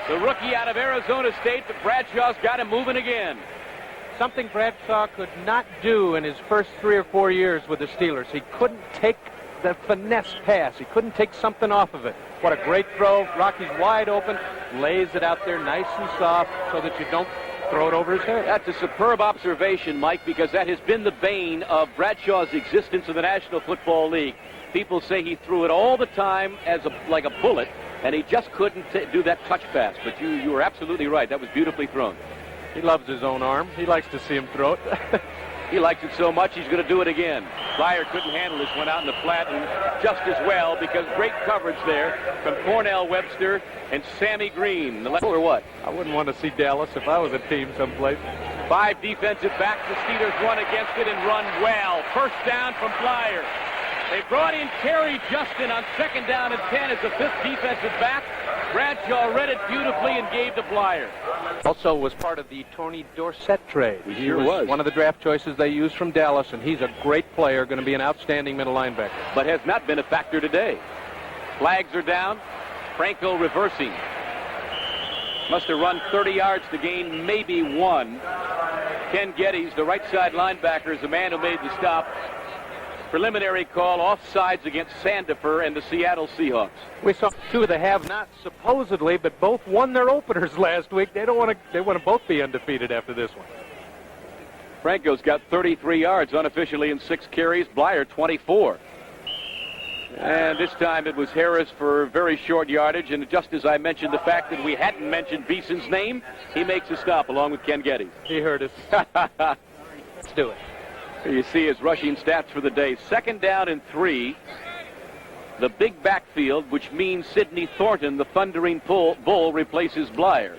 The rookie out of Arizona State, but Bradshaw's got him moving again. Something Bradshaw could not do in his first 3 or 4 years with the Steelers. He couldn't take the finesse pass. He couldn't take something off of it. What a great throw. Rocky's wide open, lays it out there nice and soft so that you don't throw it over his head. That's a superb observation, Mike, because that has been the bane of Bradshaw's existence in the National Football League. People say he threw it all the time as like a bullet, and he just couldn't do that touch pass. But you were absolutely right. That was beautifully thrown. He loves his own arm. He likes to see him throw it. He likes it so much, he's going to do it again. Flyer couldn't handle this one out in the flat, and just as well, because great coverage there from Cornell Webster and Sammy Green. The left or what? I wouldn't want to see Dallas if I was a team someplace. 5 defensive backs. The Steelers run against it and run well. First down from Flyer. They brought in Terry Justin on 2nd down and 10 as the 5th defensive back. Bradshaw read it beautifully and gave to Flyer. Also was part of the Tony Dorsett trade. He sure was. One of the draft choices they used from Dallas, and he's a great player, going to be an outstanding middle linebacker. But has not been a factor today. Flags are down. Franco reversing. Must have run 30 yards to gain maybe 1. Ken Geddes, the right side linebacker, is the man who made the stop. Preliminary call, offsides against Sandifer and the Seattle Seahawks. We saw 2 of the have-nots supposedly, but both won their openers last week. They want to both be undefeated after this one. Franco's got 33 yards unofficially in 6 carries. Blyer 24. And this time it was Harris for very short yardage. And just as I mentioned the fact that we hadn't mentioned Beeson's name, he makes a stop along with Ken Geddes. He heard us. Let's do it. Here you see his rushing stats for the day. 2nd down and 3. The big backfield, which means Sidney Thornton, the thundering bull, replaces Blyer.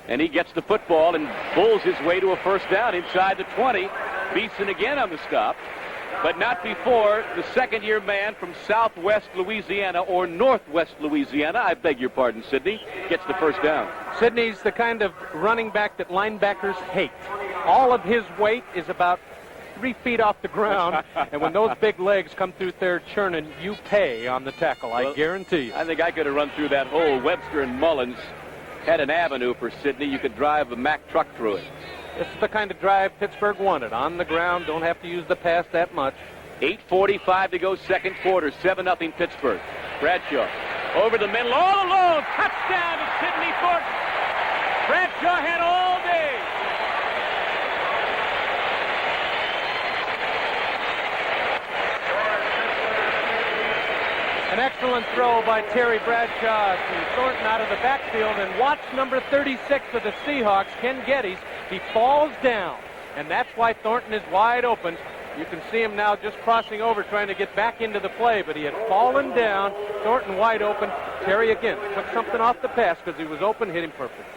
And he gets the football and bulls his way to a first down inside the 20. Beeson again on the stop, but not before the second-year man from southwest Louisiana or northwest Louisiana, I beg your pardon, Sidney, gets the first down. Sidney's the kind of running back that linebackers hate. All of his weight is about 3 feet off the ground, and when those big legs come through there churning, you pay on the tackle, I guarantee you. I think I could have run through that hole. Webster and Mullins had an avenue for Sidney. You could drive a Mack truck through it. This is the kind of drive Pittsburgh wanted. On the ground, don't have to use the pass that much. 8:45 to go, second quarter, 7-0 Pittsburgh. Bradshaw over the middle, all alone. Touchdown to Sidney Thornton. Bradshaw had all day. An excellent throw by Terry Bradshaw to Thornton out of the backfield, and watch number 36 of the Seahawks, Ken Geddes. He falls down, and that's why Thornton is wide open. You can see him now just crossing over, trying to get back into the play, but he had fallen down. Thornton wide open. Terry again took something off the pass because he was open, hit him perfect.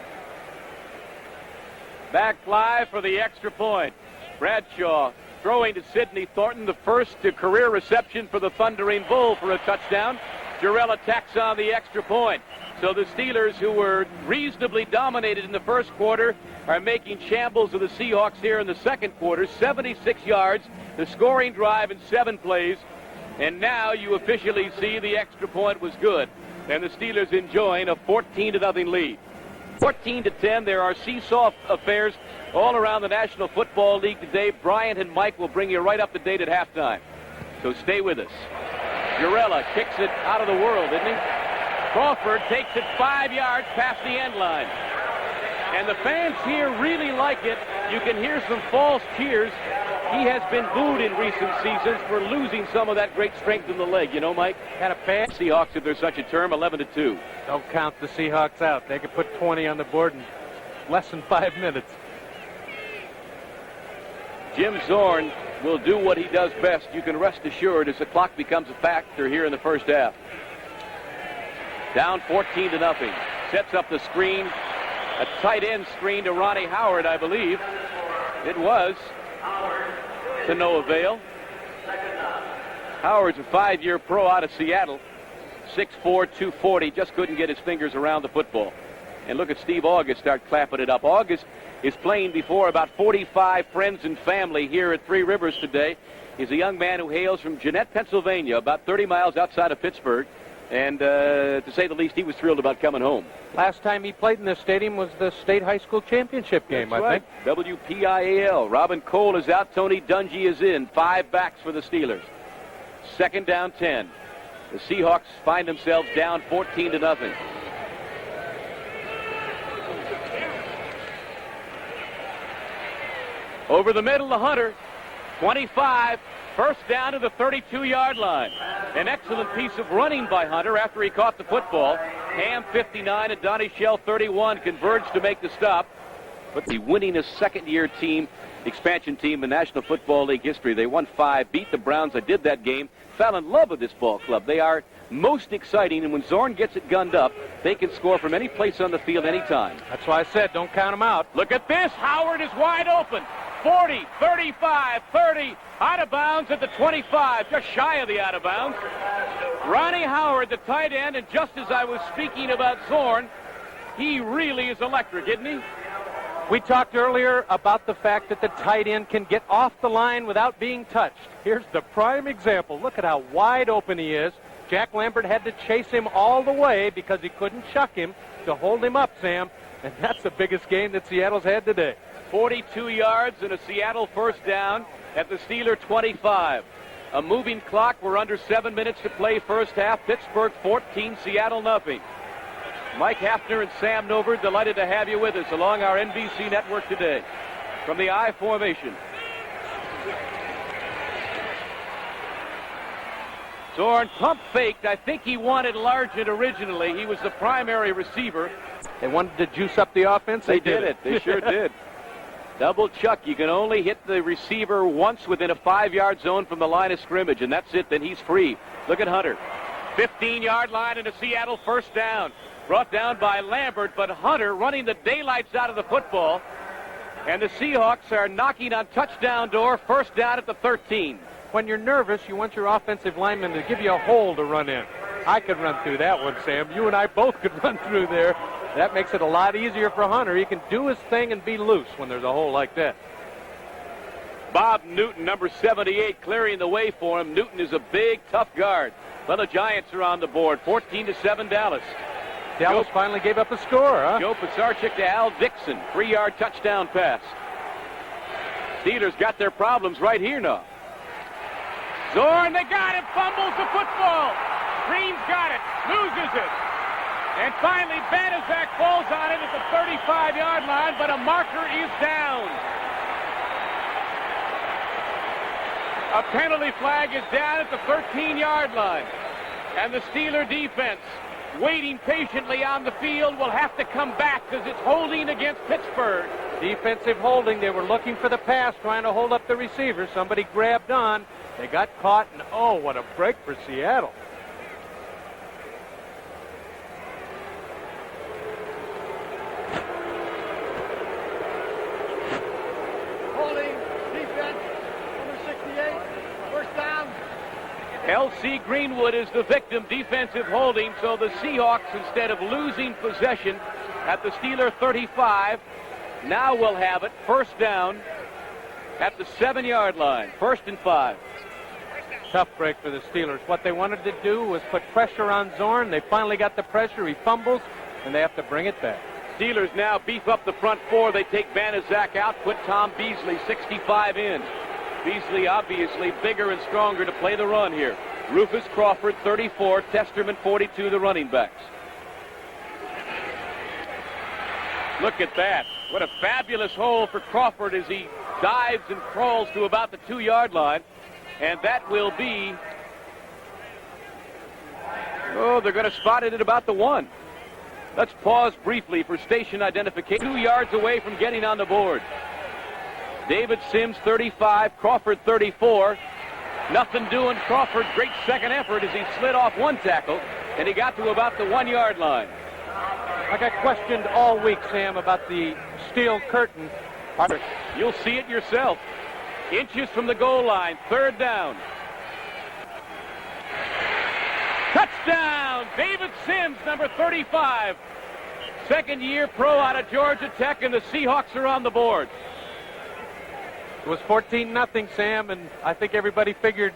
Back fly for the extra point. Bradshaw throwing to Sidney Thornton, the first career reception for the Thundering Bull for a touchdown. Jarrell attacks on the extra point. So the Steelers, who were reasonably dominated in the first quarter, are making shambles of the Seahawks here in the second quarter. 76 yards the scoring drive in 7 plays, and now you officially see the extra point was good, and the Steelers enjoying a 14-0 lead. 14-10. There are seesaw affairs all around the National Football League today. Bryant and Mike will bring you right up to date at halftime, so stay with us. Jarella kicks it out of the world, didn't he? Crawford takes it 5 yards past the end line. And the fans here really like it. You can hear some false cheers. He has been booed in recent seasons for losing some of that great strength in the leg. You know, Mike? Had a bad Seahawks, if there's such a term, 11-2. Don't count the Seahawks out. They could put 20 on the board in less than 5 minutes. Jim Zorn will do what he does best, you can rest assured, as the clock becomes a factor here in the first half. Down 14-0. Sets up the screen. A tight end screen to Ronnie Howard, I believe. It was. To no avail. Howard's a 5-year pro out of Seattle. 6'4", 240. Just couldn't get his fingers around the football. And look at Steve August start clapping it up. August is playing before about 45 friends and family here at Three Rivers today. He's a young man who hails from Jeanette, Pennsylvania, about 30 miles outside of Pittsburgh. And to say the least, he was thrilled about coming home. Last time he played in this stadium was the state high school championship game, That's I right. think. WPIAL. Robin Cole is out. Tony Dungy is in. 5 backs for the Steelers. 2nd down 10. The Seahawks find themselves down 14-0. Over the middle to Hunter. 25. First down to the 32-yard line. An excellent piece of running by Hunter after he caught the football. Ham 59 and Donnie Shell 31 converged to make the stop. But the winningest second-year team, expansion team in National Football League history. They won 5, beat the Browns. I did that game. Fell in love with this ball club. They are most exciting, and when Zorn gets it gunned up, they can score from any place on the field anytime. That's why I said don't count them out. Look at this. Howard is wide open. 40, 35, 30, out of bounds at the 25, just shy of the out of bounds. Ronnie Howard, the tight end, and just as I was speaking about Zorn, he really is electric, isn't he? We talked earlier about the fact that the tight end can get off the line without being touched. Here's the prime example. Look at how wide open he is. Jack Lambert had to chase him all the way because he couldn't chuck him to hold him up, Sam. And that's the biggest game that Seattle's had today. 42 yards and a Seattle first down at the Steeler 25. A moving clock. We're under 7 minutes to play first half. Pittsburgh 14, Seattle nothing. Mike Hafner and Sam Nover, delighted to have you with us along our NBC network today from the I formation. Zorn pump faked. I think he wanted Largent originally. He was the primary receiver. They wanted to juice up the offense. They did it. They sure did. Double chuck. You can only hit the receiver once within a 5-yard zone from the line of scrimmage, and that's it. Then he's free. Look at Hunter. 15-yard line and a Seattle first down. Brought down by Lambert, but Hunter running the daylights out of the football. And the Seahawks are knocking on touchdown door. First down at the 13. When you're nervous, you want your offensive lineman to give you a hole to run in. I could run through that one, Sam. You and I both could run through there. That makes it a lot easier for Hunter. He can do his thing and be loose when there's a hole like that. Bob Newton, number 78, clearing the way for him. Newton is a big, tough guard. Well, the Giants are on the board. 14-7 Dallas. Dallas finally gave up a score, huh? Joe Pisarcik to Al Dixon. 3-yard touchdown pass. Steelers got their problems right here now. Zorn, they got him. Fumbles the football. Green's got it. Loses it. And finally, Banaszak falls on it at the 35-yard line, but a marker is down. A penalty flag is down at the 13-yard line. And the Steeler defense, waiting patiently on the field, will have to come back because it's holding against Pittsburgh. Defensive holding. They were looking for the pass, trying to hold up the receiver. Somebody grabbed on. They got caught, and oh, what a break for Seattle. Holding, defense, number 68, first down. L.C. Greenwood is the victim, defensive holding, so the Seahawks, instead of losing possession at the Steeler 35, now will have it first down at the 7-yard line. 1st and 5. Tough break for the Steelers. What they wanted to do was put pressure on Zorn. They finally got the pressure. He fumbles, and they have to bring it back. Steelers now beef up the front four. They take Banaszak out, put Tom Beasley, 65, in. Beasley obviously bigger and stronger to play the run here. Rufus Crawford, 34. Testerman, 42, the running backs. Look at that. What a fabulous hole for Crawford as he dives and crawls to about the 2-yard line. And that will be... Oh, they're going to spot it at about the 1. Let's pause briefly for station identification. 2 yards away from getting on the board. David Sims, 35. Crawford, 34. Nothing doing. Crawford, great second effort as he slid off one tackle, and he got to about the 1-yard line. I got questioned all week, Sam, about the steel curtain. You'll see it yourself. Inches from the goal line. 3rd down. Touchdown! David Sims, number 35. Second-year pro out of Georgia Tech, and the Seahawks are on the board. It was 14-0, Sam, and I think everybody figured,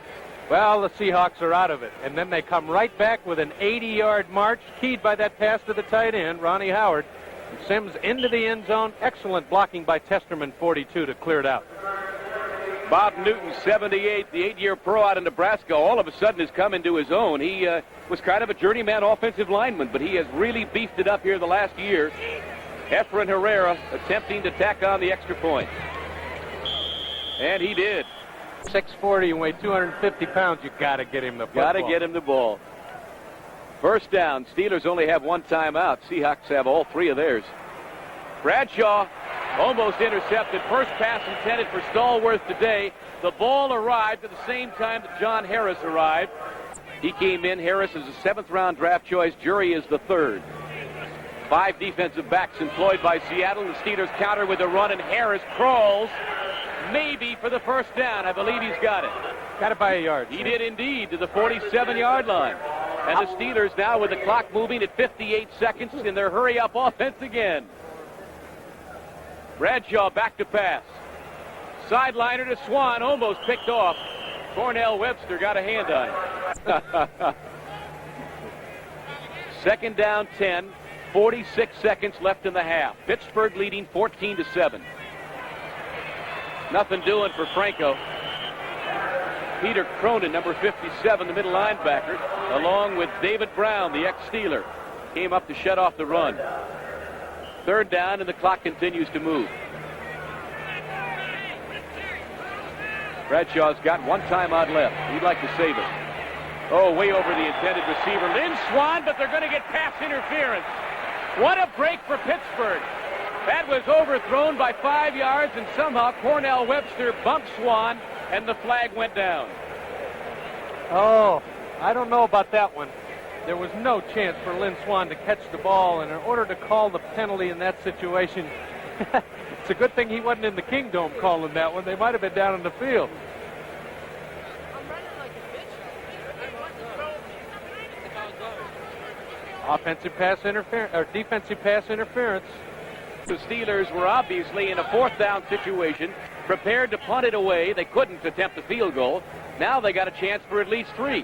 well, the Seahawks are out of it. And then they come right back with an 80-yard march, keyed by that pass to the tight end, Ronnie Howard. And Sims into the end zone. Excellent blocking by Testerman, 42, to clear it out. Bob Newton, 78, the 8-year pro out of Nebraska, all of a sudden has come into his own. He was kind of a journeyman offensive lineman, but he has really beefed it up here the last year. Efren Herrera attempting to tack on the extra point. And he did. 6'40" and weigh 250 pounds. You got to get him the football. Got to get him the ball. 1st down. Steelers only have 1 timeout. Seahawks have all 3 of theirs. Bradshaw almost intercepted. First pass intended for Stallworth today. The ball arrived at the same time that John Harris arrived. He came in. Harris is a 7th-round draft choice. Jury is the 3rd. 5 defensive backs employed by Seattle. The Steelers counter with a run, and Harris crawls, maybe for the 1st down. I believe he's got it. Got it by a yard. He did indeed, to the 47-yard line. And the Steelers now with the clock moving at 58 seconds in their hurry-up offense again. Bradshaw back to pass. Sideliner to Swan, almost picked off. Cornell Webster got a hand on it. 2nd down, 10. 46 seconds left in the half. Pittsburgh leading 14-7. Nothing doing for Franco. Peter Cronin, number 57, the middle linebacker, along with David Brown, the ex-Steeler, came up to shut off the run. 3rd down, and the clock continues to move. Bradshaw's got 1 timeout left. He'd like to save it. Oh, way over the intended receiver. Lynn Swan, but they're going to get pass interference. What a break for Pittsburgh. That was overthrown by 5 yards, and somehow Cornell Webster bumped Swan, and the flag went down. Oh, I don't know about that one. There was no chance for Lynn Swan to catch the ball, and in order to call the penalty in that situation, it's a good thing he wasn't in the Kingdome calling that one. They might have been down in the field. Offensive pass interference, or defensive pass interference. The Steelers were obviously in a 4th down situation, prepared to punt it away. They couldn't attempt the field goal. Now they got a chance for at least 3.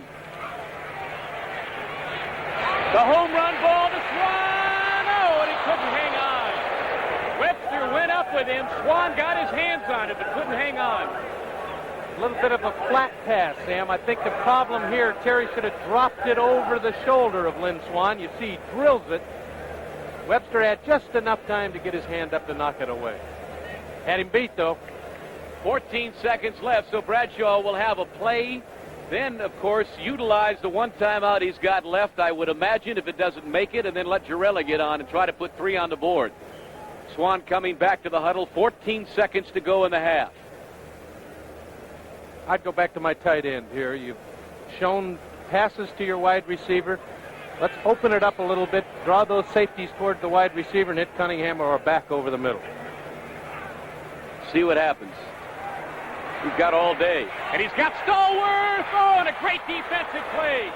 The home run ball to Swan. Oh, and he couldn't hang on. Webster went up with him. Swan got his hands on it, but couldn't hang on. A little bit of a flat pass, Sam. I think the problem here, Terry should have dropped it over the shoulder of Lynn Swan. You see, he drills it. Webster had just enough time to get his hand up to knock it away. Had him beat, though. 14 seconds left, so Bradshaw will have a play. Then, of course, utilize the 1 timeout he's got left, I would imagine, if it doesn't make it, and then let Jarella get on and try to put 3 on the board. Swan coming back to the huddle. 14 seconds to go in the half. I'd go back to my tight end here. You've shown passes to your wide receiver. Let's open it up a little bit, draw those safeties toward the wide receiver, and hit Cunningham or back over the middle. See what happens. He's got all day. And he's got Stallworth! Oh, and a great defensive play.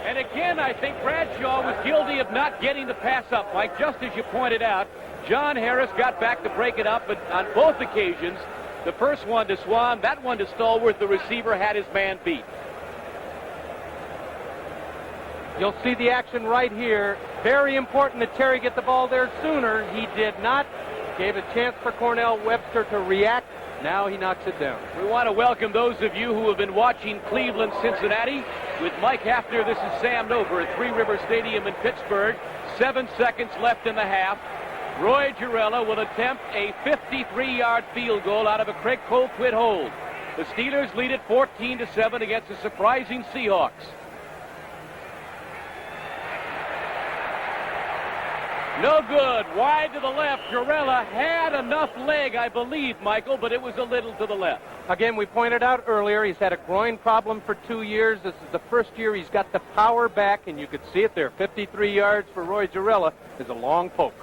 And again, I think Bradshaw was guilty of not getting the pass up, Mike, just as you pointed out. John Harris got back to break it up, but on both occasions, The first one to Swan, that one to Stallworth. The receiver had his man beat. You'll see the action right here. Very important that Terry get the ball there sooner. He did not. Gave a chance for Cornell Webster to react. Now he knocks it down. We want to welcome those of you who have been watching Cleveland-Cincinnati. With Mike Hafner, this is Sam Nover at Three River Stadium in Pittsburgh. 7 seconds left in the half. Roy Girella will attempt a 53-yard field goal out of a Craig Colquitt hold. The Steelers lead it 14-7 against the surprising Seahawks. No good. Wide to the left. Girella had enough leg, I believe, Michael, but it was a little to the left. Again, we pointed out earlier, he's had a groin problem for 2 years. This is the first year he's got the power back, and you could see it there. 53 yards for Roy Girella is a long poke.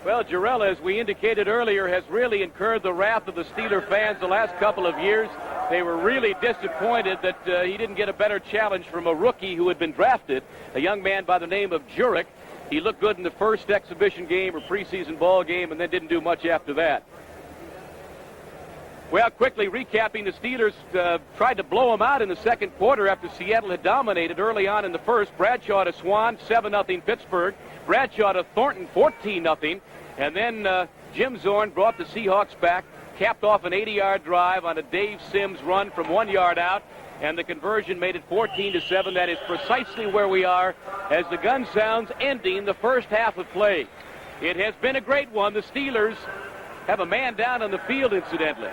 Well, Girella, as we indicated earlier, has really incurred the wrath of the Steeler fans the last couple of years. They were really disappointed that he didn't get a better challenge from a rookie who had been drafted, a young man by the name of Jurek. He looked good in the first exhibition game or preseason ball game and then didn't do much after that. Well, quickly recapping, the Steelers tried to blow him out in the second quarter after Seattle had dominated early on in the first. Bradshaw to Swan, 7-0 Pittsburgh. Bradshaw to Thornton, 14-0. And then Jim Zorn brought the Seahawks back, capped off an 80-yard drive on a Dave Sims run from 1 yard out, and the conversion made it 14-7. That is precisely where we are as the gun sounds, ending the first half of play. It has been a great one. The Steelers have a man down on the field, incidentally.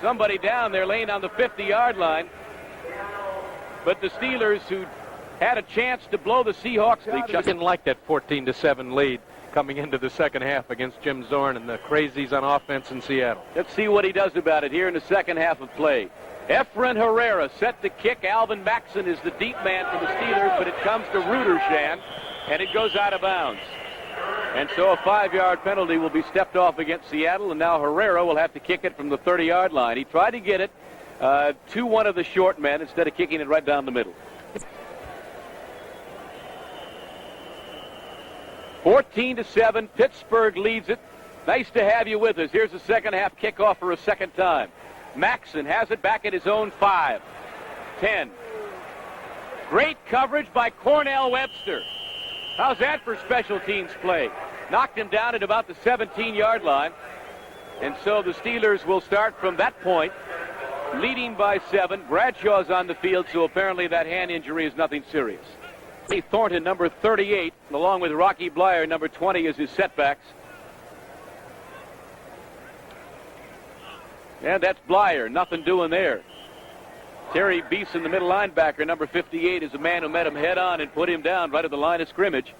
Somebody down there laying on the 50-yard line. But the Steelers, who had a chance to blow the Seahawks out, They didn't like that 14-7 lead coming into the second half against Jim Zorn and the crazies on offense in Seattle. Let's see what he does about it here in the second half of play. Efren Herrera set to kick. Alvin Maxson is the deep man for the Steelers, but it comes to Rudershan, and it goes out of bounds. And so a 5-yard penalty will be stepped off against Seattle, and now Herrera will have to kick it from the 30-yard line. He tried to get it to one of the short men instead of kicking it right down the middle. 14-7, Pittsburgh leads it. Nice to have you with us. Here's the second half kickoff for a second time. Maxson has it back at his own 5. 10. Great coverage by Cornell Webster. How's that for special teams play? Knocked him down at about the 17-yard line. And so the Steelers will start from that point, leading by 7. Bradshaw's on the field, so apparently that hand injury is nothing serious. Thornton, number 38, along with Rocky Blyer, number 20, is his setbacks. And that's Blyer, nothing doing there. Terry Beeson, the middle linebacker, number 58, is a man who met him head on and put him down right at the line of scrimmage.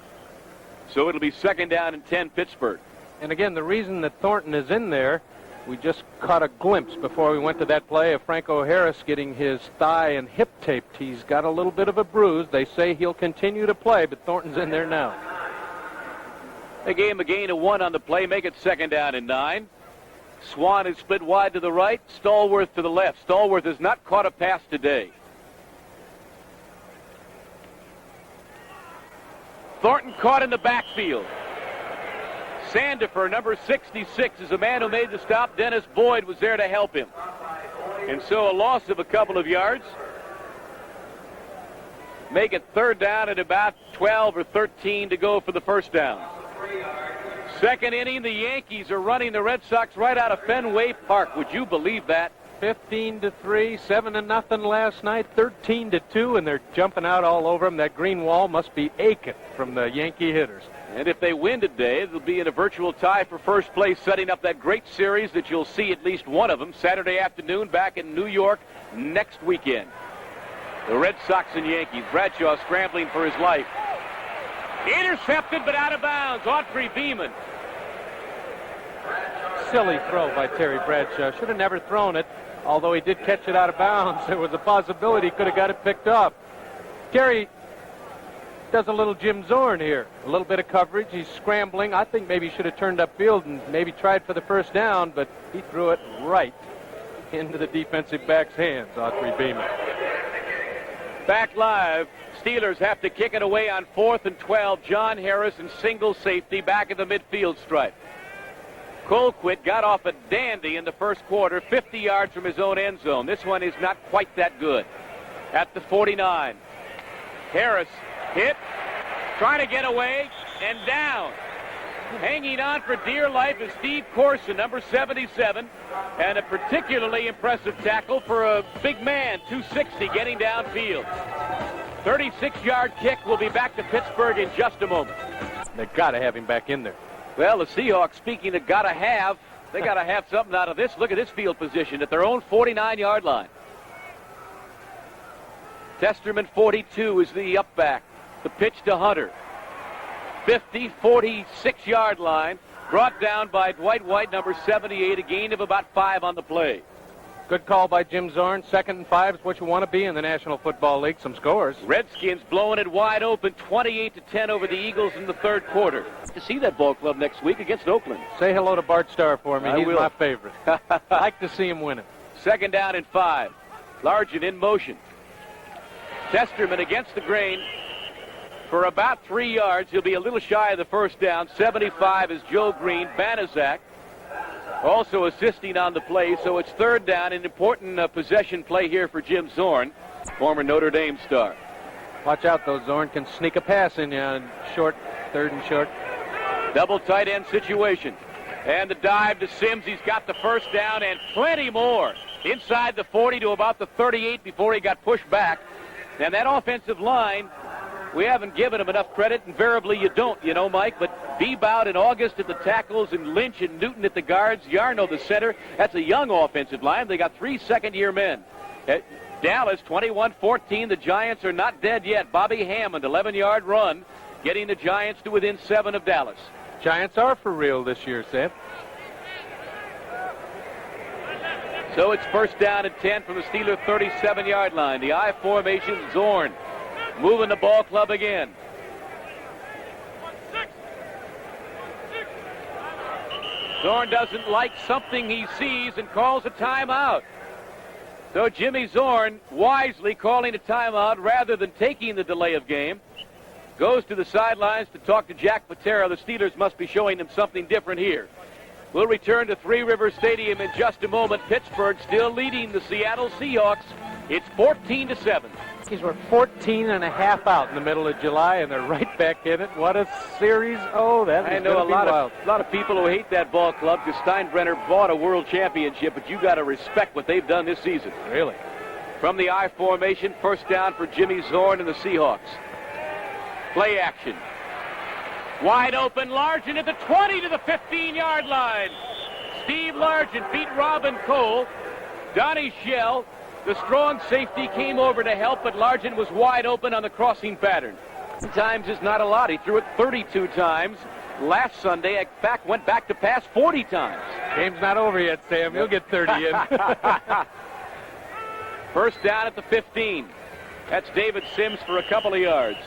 So it'll be 2nd down and 10, Pittsburgh. And again, the reason that Thornton is in there, we just caught a glimpse before we went to that play of Franco Harris getting his thigh and hip taped. He's got a little bit of a bruise. They say he'll continue to play, but Thornton's in there now. They gave him a gain of 1 on the play, make it 2nd down and 9. Swan is split wide to the right, Stallworth to the left. Stallworth has not caught a pass today. Thornton caught in the backfield. Sandifer, number 66, is the man who made the stop. Dennis Boyd was there to help him. And so a loss of a couple of yards. Make it 3rd down at about 12 or 13 to go for the first down. Second inning, the Yankees are running the Red Sox right out of Fenway Park. Would you believe that? 15-3, 7-0 last night, 13-2, and they're jumping out all over them. That green wall must be aching from the Yankee hitters. And if they win today, they'll be in a virtual tie for first place, setting up that great series that you'll see at least one of them Saturday afternoon back in New York next weekend. The Red Sox and Yankees. Bradshaw scrambling for his life. Intercepted, but out of bounds. Autry Beeman. Silly throw by Terry Bradshaw. Should have never thrown it. Although he did catch it out of bounds, there was a possibility he could have got it picked up. Terry does a little Jim Zorn here. A little bit of coverage. He's scrambling. I think maybe he should have turned upfield and maybe tried for the first down, but he threw it right into the defensive back's hands, Autry Beeman. Back live. Steelers have to kick it away on 4th and 12. John Harris in single safety back at the midfield stripe. Colquitt got off a dandy in the first quarter, 50 yards from his own end zone. This one is not quite that good. At the 49. Harris hit, trying to get away, and down. Hanging on for dear life is Steve Corson, number 77, and a particularly impressive tackle for a big man, 260, getting downfield. 36-yard kick. Will be back to Pittsburgh in just a moment. They've got to have him back in there. Well, the Seahawks, speaking of gotta have, they got to have something out of this. Look at this field position at their own 49-yard line. Testerman, 42, is the up back. The pitch to Hunter. 50, 46-yard line. Brought down by Dwight White, number 78, a gain of about 5 on the play. Good call by Jim Zorn. 2nd and 5 is what you want to be in the National Football League. Some scores. Redskins blowing it wide open, 28-10 over the Eagles in the third quarter. To see that ball club next week against Oakland. Say hello to Bart Starr for me. He's my favorite. I like to see him win it. 2nd down and 5. Largent in motion. Testerman against the grain for about 3 yards. He'll be a little shy of the first down. 75 is Joe Green. Banaszak also assisting on the play, so it's 3rd down, an important possession play here for Jim Zorn, former Notre Dame star. Watch out, though. Zorn can sneak a pass in short, 3rd and short. Double tight end situation. And the dive to Sims. He's got the first down and plenty more. Inside the 40 to about the 38 before he got pushed back. And that offensive line, we haven't given him enough credit. Invariably, you don't, you know, Mike. But Bebout and August at the tackles and Lynch and Newton at the guards. Yarno the center. That's a young offensive line. They got 3 second-year men. At Dallas, 21-14. The Giants are not dead yet. Bobby Hammond, 11-yard run, getting the Giants to within 7 of Dallas. Giants are for real this year, Seth. So it's 1st down and 10 from the Steeler 37-yard line. The I formation, Zorn moving the ball club again. Zorn doesn't like something he sees and calls a timeout. So Jimmy Zorn, wisely calling a timeout rather than taking the delay of game, goes to the sidelines to talk to Jack Patera. The Steelers must be showing him something different here. We'll return to Three Rivers Stadium in just a moment. Pittsburgh still leading the Seattle Seahawks. It's 14-7. Yankees were 14 and a half out in the middle of July, and they're right back in it. What a series. Oh, that is I know a lot wild. of people who hate that ball club because Steinbrenner bought a world championship, but you got to respect what they've done this season. Really? From the I formation, 1st down for Jimmy Zorn and the Seahawks. Play action. Wide open, Largent at the 20 to the 15-yard line. Steve Largent beat Robin Cole. Donnie Shell, the strong safety, came over to help, but Largent was wide open on the crossing pattern. Times is not a lot. He threw it 32 times. Last Sunday, went back to pass 40 times. Game's not over yet, Sam. He'll get 30 in. 1st down at the 15. That's David Sims for a couple of yards.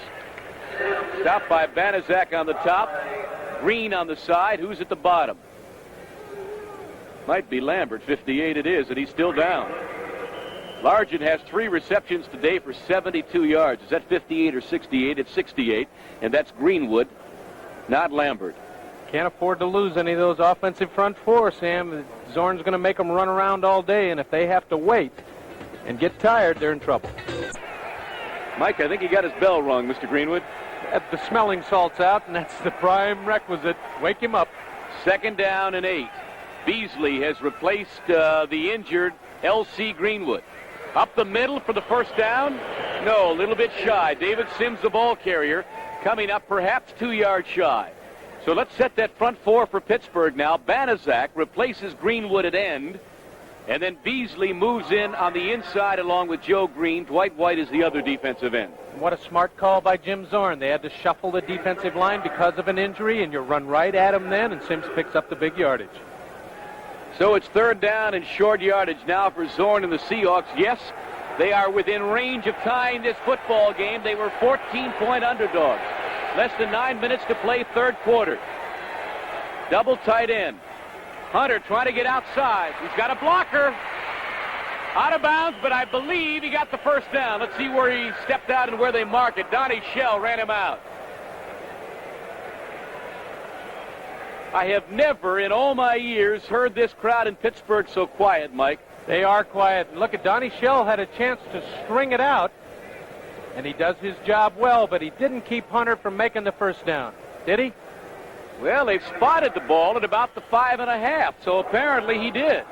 Stopped by Banaszak on the top. Green on the side. Who's at the bottom? Might be Lambert. 58 it is, and he's still down. Largent has 3 receptions today for 72 yards. Is that 58 or 68? It's 68, and that's Greenwood, not Lambert. Can't afford to lose any of those offensive front four, Sam. Zorn's going to make them run around all day, and if they have to wait and get tired, they're in trouble. Mike, I think he got his bell rung, Mr. Greenwood. The smelling salt's out, and that's the prime requisite. Wake him up. 2nd down and 8. Beasley has replaced the injured L.C. Greenwood. Up the middle for the 1st down. No, a little bit shy. David Sims, the ball carrier, coming up perhaps 2 yards shy. So let's set that front four for Pittsburgh now. Banaszak replaces Greenwood at end. And then Beasley moves in on the inside along with Joe Green. Dwight White is the other defensive end. What a smart call by Jim Zorn. They had to shuffle the defensive line because of an injury, and you run right at him then, and Sims picks up the big yardage. So it's 3rd down and short yardage now for Zorn and the Seahawks. Yes, they are within range of tying this football game. They were 14-point underdogs. Less than 9 minutes to play, 3rd quarter. Double tight end. Hunter trying to get outside. He's got a blocker. Out of bounds, but I believe he got the 1st down. Let's see where he stepped out and where they mark it. Donnie Shell ran him out. I have never in all my years heard this crowd in Pittsburgh so quiet, Mike. They are quiet. And look at Donnie Shell had a chance to string it out, and he does his job well, but he didn't keep Hunter from making the first down. Did he? Well, they've spotted the ball at about the 5.5, so apparently he did.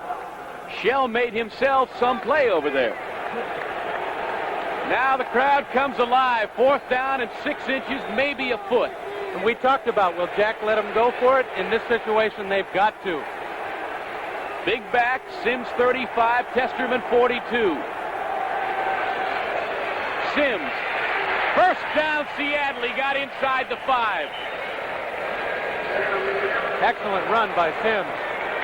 Shell made himself some play over there. Now the crowd comes alive. 4th down and 6 inches, maybe a foot. And we talked about, will Jack let him go for it? In this situation, they've got to. Big back, Sims 35, Testerman 42. Sims, first down Seattle. He got inside the 5. Excellent run by Sims.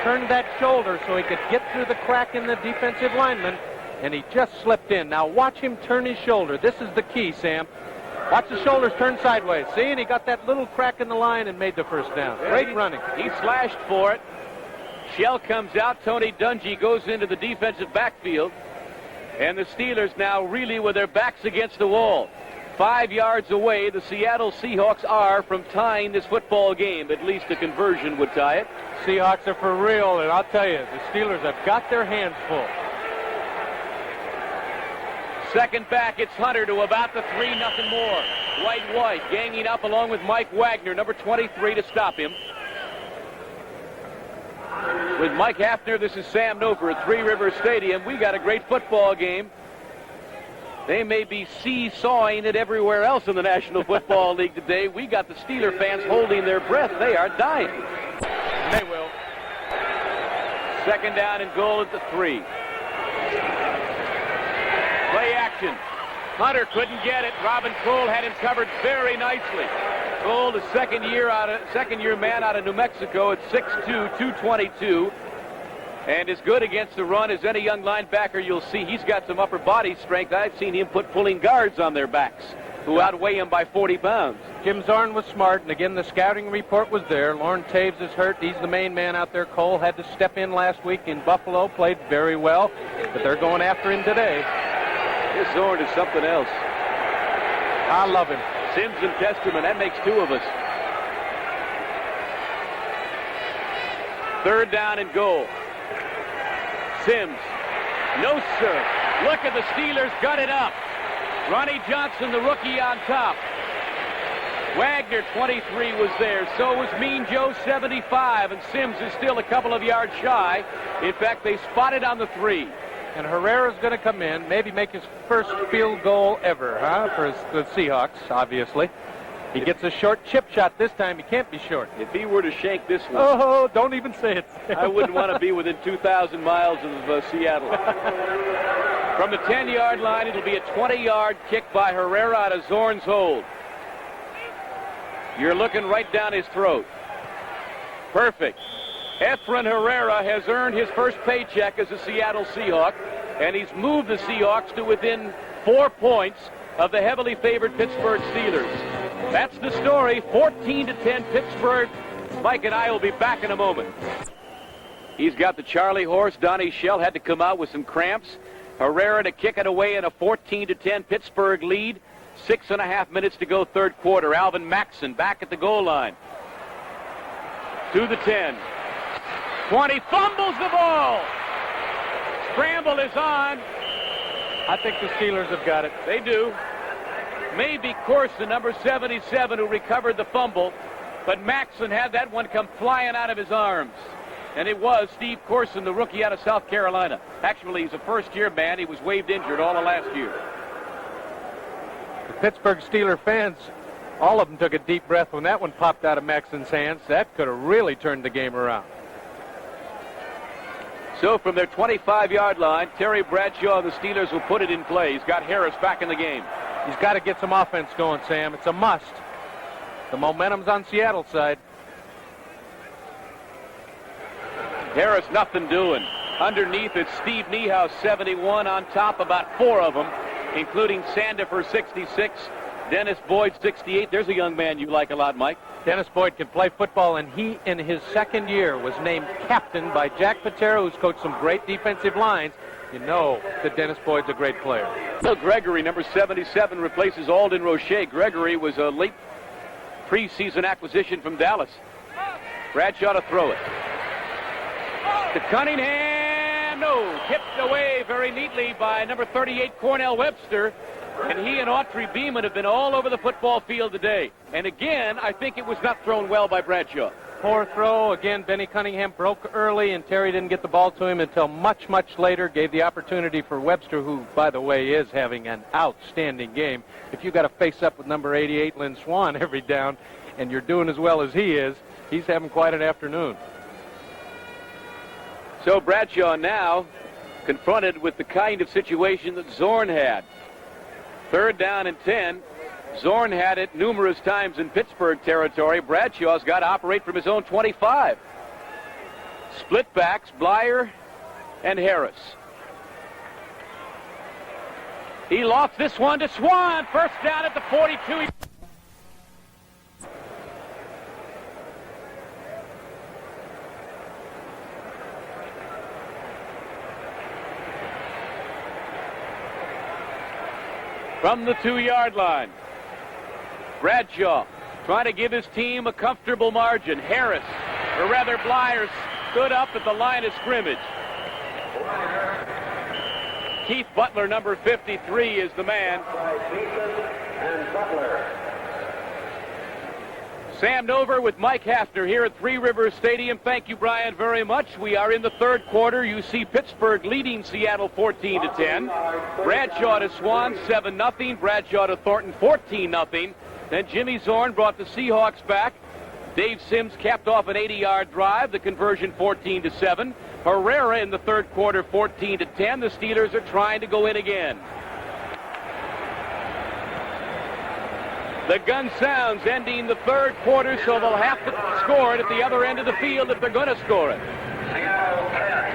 Turned that shoulder so he could get through the crack in the defensive lineman, and he just slipped in. Now watch him turn his shoulder. This is the key, Sam. Watch the shoulders turn sideways. See, and he got that little crack in the line and made the first down. Great running. He slashed for it. Shell comes out. Tony Dungy goes into the defensive backfield. And the Steelers now really with their backs against the wall. 5 yards away, the Seattle Seahawks are from tying this football game. At least a conversion would tie it. Seahawks are for real, and I'll tell you, the Steelers have got their hands full. Second back, it's Hunter to about the 3, nothing more. White ganging up along with Mike Wagner, number 23, to stop him. With Mike Hafner, this is Sam Noper at Three Rivers Stadium. We got a great football game. They may be seesawing it everywhere else in the National Football League today. We got the Steeler fans holding their breath. They are dying. They will. Second down and goal at the 3. Play action. Hunter couldn't get it. Robin Cole had him covered very nicely. Cole, the second year man out of New Mexico at 6'2", 222. And as good against the run as any young linebacker you'll see. He's got some upper body strength. I've seen him put pulling guards on their backs who outweigh him by 40 pounds. Jim Zorn was smart, and again, the scouting report was there. Lauren Taves is hurt. He's the main man out there. Cole had to step in last week in Buffalo, played very well, but they're going after him today. This Zorn is something else. I love him. Sims and Testerman, that makes 2 of us. Third down and goal. Sims. No, sir. Look at the Steelers gut it up. Ronnie Johnson, the rookie, on top. Wagner, 23, was there. So was Mean Joe, 75. And Sims is still a couple of yards shy. In fact, they spotted on the 3. And Herrera's going to come in, maybe make his first field goal ever, for the Seahawks, obviously. He gets a short chip shot this time. He can't be short. If he were to shank this one. Oh, don't even say it. I wouldn't want to be within 2,000 miles of Seattle. From the 10-yard line, it'll be a 20-yard kick by Herrera out of Zorn's hold. You're looking right down his throat. Perfect. Efren Herrera has earned his first paycheck as a Seattle Seahawk, and he's moved the Seahawks to within 4 points of the heavily favored Pittsburgh Steelers. That's the story. 14-10 Pittsburgh. Mike and I will be back in a moment. He's got the Charlie horse. Donnie Shell had to come out with some cramps. Herrera to kick it away in a 14-10 Pittsburgh lead. 6.5 minutes to go, third quarter. Alvin Maxson back at the goal line. To the 10. 20, fumbles the ball. Scramble is on. I think the Steelers have got it. They do. Maybe Corson, number 77, who recovered the fumble, but Maxson had that one come flying out of his arms. And it was Steve Corson, the rookie out of South Carolina. Actually, he's a first-year man. He was waived injured all of last year. The Pittsburgh Steeler fans, all of them took a deep breath when that one popped out of Maxson's hands. That could have really turned the game around. So from their 25-yard line, Terry Bradshaw, the Steelers, will put it in play. He's got Harris back in the game. He's got to get some offense going, Sam. It's a must. The momentum's on Seattle's side. Harris, nothing doing. Underneath, it's Steve Niehaus, 71. On top, about 4 of them, including Sandifer, 66. Dennis Boyd, 68. There's a young man you like a lot, Mike. Dennis Boyd can play football, and he, in his second year, was named captain by Jack Patera, who's coached some great defensive lines. You know that Dennis Boyd's a great player. Bill Gregory, number 77, replaces Alden Roche. Gregory was a late preseason acquisition from Dallas. Bradshaw to throw it. To Cunningham. No. Tipped away very neatly by number 38, Cornell Webster. And he and Autry Beeman have been all over the football field today. And again, I think it was not thrown well by Bradshaw. Poor throw. Again, Benny Cunningham broke early, and Terry didn't get the ball to him until much, much later. Gave the opportunity for Webster, who, by the way, is having an outstanding game. If you got to face up with number 88, Lynn Swan, every down, and you're doing as well as he is, he's having quite an afternoon. So Bradshaw now confronted with the kind of situation that Zorn had. 3rd down and 10. Zorn had it numerous times in Pittsburgh territory. Bradshaw's got to operate from his own 25. Split backs, Blyer and Harris. He lost this one to Swan. 1st down at the 42. From the 2-yard line. Bradshaw trying to give his team a comfortable margin. Harris, or rather Blyer, stood up at the line of scrimmage. Keith Butler, number 53, is the man. Sam Nover with Mike Hafner here at Three Rivers Stadium. Thank you, Brian, very much. We are in the 3rd quarter. You see Pittsburgh leading Seattle 14-10. Bradshaw to Swan, 7-0. Bradshaw to Thornton, 14-0. Then Jimmy Zorn brought the Seahawks back. Dave Sims capped off an 80-yard drive. The conversion 14-7. Herrera in the 3rd quarter, 14-10. The Steelers are trying to go in again. The gun sounds ending the 3rd quarter, so they'll have to score it at the other end of the field if they're going to score it.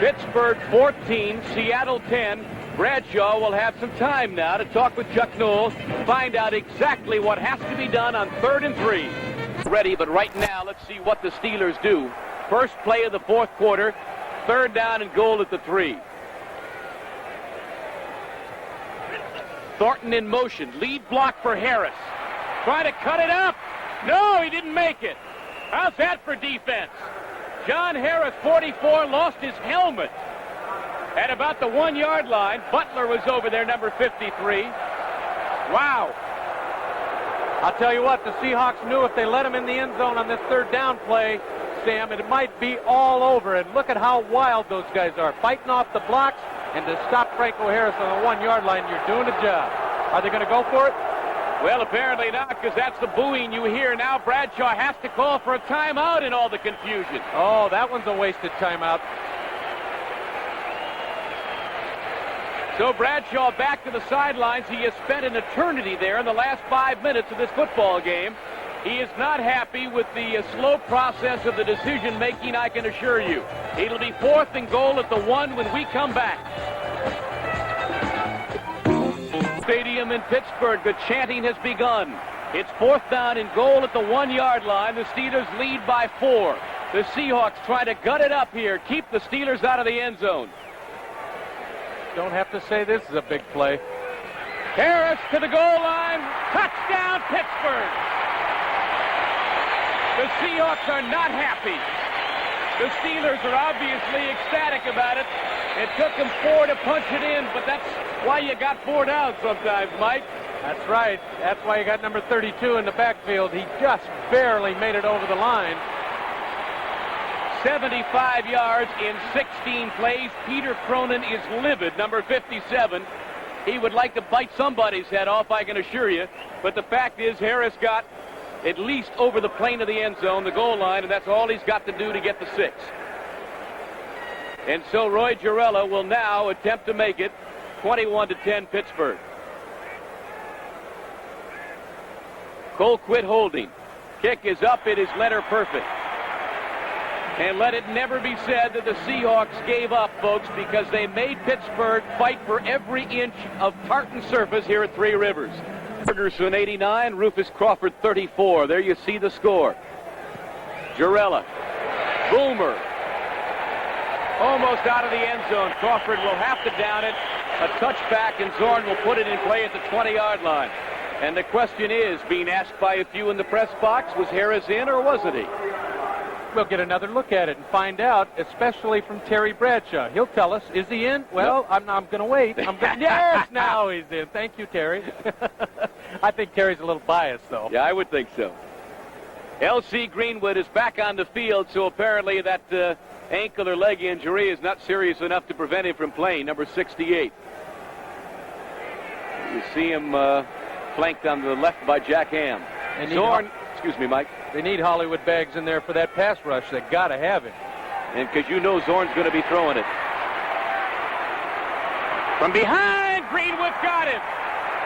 Pittsburgh 14, Seattle 10. Bradshaw will have some time now to talk with Chuck Noll, find out exactly what has to be done on 3rd and 3. Ready, but right now, let's see what the Steelers do. First play of the 4th quarter, 3rd down and goal at the 3. Thornton in motion, lead block for Harris. Trying to cut it up. No, he didn't make it. How's that for defense? John Harris, 44, lost his helmet at about the 1-yard line. Butler was over there, number 53. Wow. I'll tell you what, the Seahawks knew if they let him in the end zone on this 3rd down play, Sam, it might be all over. And look at how wild those guys are, fighting off the blocks. And to stop Franco Harris on the 1-yard line, you're doing a job. Are they going to go for it? Well, apparently not, because that's the booing you hear now. Bradshaw has to call for a timeout in all the confusion. Oh, that one's a wasted timeout. So Bradshaw back to the sidelines. He has spent an eternity there in the last 5 minutes of this football game. He is not happy with the slow process of the decision-making, I can assure you. It'll be 4th and goal at the 1 when we come back. Stadium in Pittsburgh, the chanting has begun. It's 4th down and goal at the 1-yard line. The Steelers lead by 4. The Seahawks try to gut it up here, keep the Steelers out of the end zone. Don't have to say this is a big play. Harris to the goal line. Touchdown, Pittsburgh. The Seahawks are not happy. The Steelers are obviously ecstatic about it. It took them 4 to punch it in, but that's why you got 4 down sometimes, Mike. That's right. That's why you got number 32 in the backfield. He just barely made it over the line. 75 yards in 16 plays. Peter Cronin is livid, number 57. He would like to bite somebody's head off, I can assure you. But the fact is, Harris got at least over the plane of the end zone, the goal line, and that's all he's got to do to get the 6. And so Roy Girella will now attempt to make it 21-10 Pittsburgh. Cole quit holding. Kick is up. It is letter perfect. And let it never be said that the Seahawks gave up, folks, because they made Pittsburgh fight for every inch of tartan surface here at Three Rivers. Ferguson 89, Rufus Crawford 34. There you see the score. Girella. Boomer. Almost out of the end zone. Crawford will have to down it. A touchback, and Zorn will put it in play at the 20-yard line. And the question is, being asked by a few in the press box, was Harris in or wasn't he? We'll get another look at it and find out, especially from Terry Bradshaw. He'll tell us, is he in? Well, I'm going to wait. Yes, now he's in. Thank you, Terry. I think Terry's a little biased, though. Yeah, I would think so. L.C. Greenwood is back on the field, so apparently that ankle or leg injury is not serious enough to prevent him from playing, number 68. You see him flanked on the left by Jack Ham. Zorn, excuse me, Mike. They need Hollywood Baggs in there for that pass rush. They got to have him. And because you know Zorn's going to be throwing it. From behind, Greenwood got him.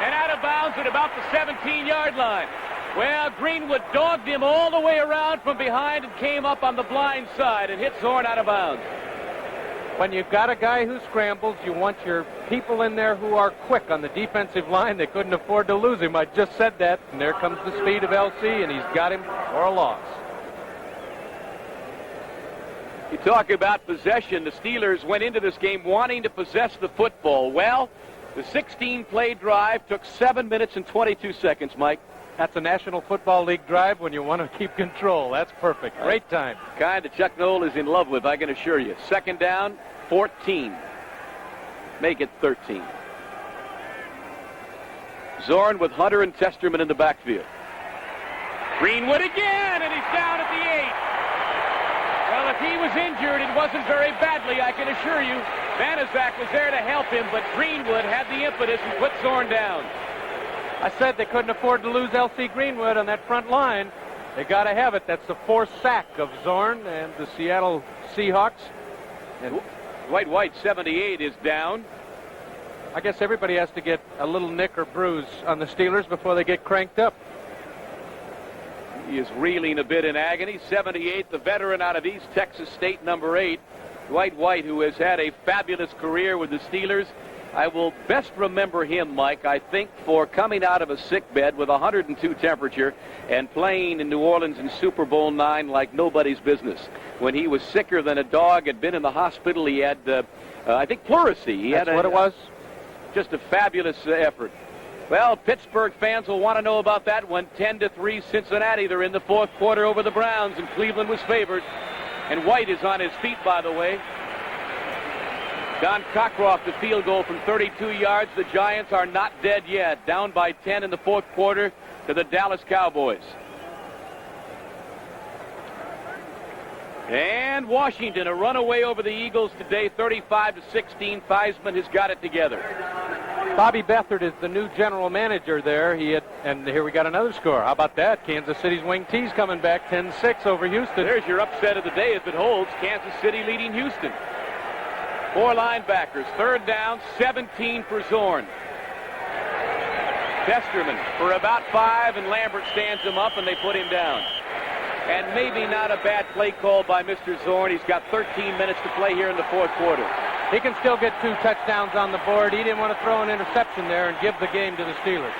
And out of bounds at about the 17-yard line. Well, Greenwood dogged him all the way around from behind and came up on the blind side and hit Zorn out of bounds. When you've got a guy who scrambles, you want your people in there who are quick on the defensive line. They couldn't afford to lose him. I just said that. And there comes the speed of LC, and he's got him for a loss. You talk about possession. The Steelers went into this game wanting to possess the football. Well, the 16-play drive took 7 minutes and 22 seconds, Mike. That's a National Football League drive when you want to keep control. That's perfect. Great time. Kind that Chuck Noll is in love with, I can assure you. Second down, 14. Make it 13. Zorn with Hunter and Testerman in the backfield. Greenwood again, and he's down at the 8. Well, if he was injured, it wasn't very badly, I can assure you. Vanazak was there to help him, but Greenwood had the impetus and put Zorn down. I said they couldn't afford to lose L.C. Greenwood on that front line. They got to have it. That's the fourth sack of Zorn and the Seattle Seahawks. And White, 78, is down. I guess everybody has to get a little nick or bruise on the Steelers before they get cranked up. He is reeling a bit in agony. 78, the veteran out of East Texas State, number 8. White, who has had a fabulous career with the Steelers. I will best remember him, Mike, I think, for coming out of a sick bed with 102 temperature and playing in New Orleans in Super Bowl IX like nobody's business. When he was sicker than a dog, had been in the hospital, he had, I think, pleurisy. That's what it was? Just a fabulous effort. Well, Pittsburgh fans will want to know about that one. 10-3 Cincinnati. They're in the fourth quarter over the Browns, and Cleveland was favored. And White is on his feet, by the way. Don Cockcroft, the field goal from 32 yards. The Giants are not dead yet. Down by 10 in the fourth quarter to the Dallas Cowboys. And Washington, a runaway over the Eagles today, 35-16. Theismann has got it together. Bobby Beathard is the new general manager there. And here we got another score. How about that? Kansas City's Wing T's coming back 10-6 over Houston. There's your upset of the day if it holds. Kansas City leading Houston. 4 linebackers. Third down, 17 for Zorn. Testerman for about 5, and Lambert stands him up, and they put him down. And maybe not a bad play call by Mr. Zorn. He's got 13 minutes to play here in the fourth quarter. He can still get 2 touchdowns on the board. He didn't want to throw an interception there and give the game to the Steelers.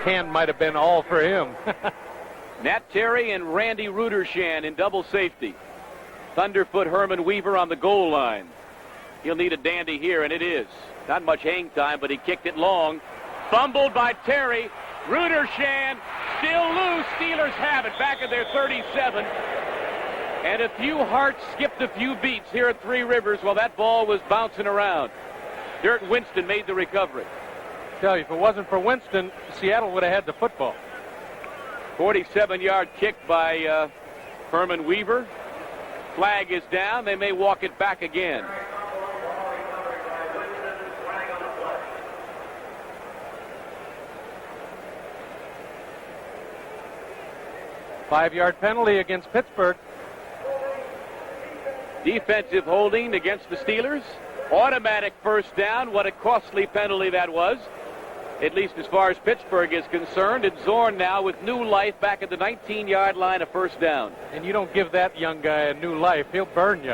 Hand might have been all for him. Nat Terry and Randy Rudershan in double safety. Thunderfoot Herman Weaver on the goal line. He'll need a dandy here, and it is. Not much hang time, but he kicked it long. Fumbled by Terry. Rudershan still loose. Steelers have it back at their 37. And a few hearts skipped a few beats here at Three Rivers while that ball was bouncing around. Dirt Winston made the recovery. Tell you, if it wasn't for Winston, Seattle would have had the football. 47-yard kick by Herman Weaver. Flag is down. They may walk it back again. Five-yard penalty against Pittsburgh. Defensive holding against the Steelers. Automatic first down. What a costly penalty that was, at least as far as Pittsburgh is concerned. And Zorn now with new life back at the 19-yard line, a first down. And you don't give that young guy a new life. He'll burn you.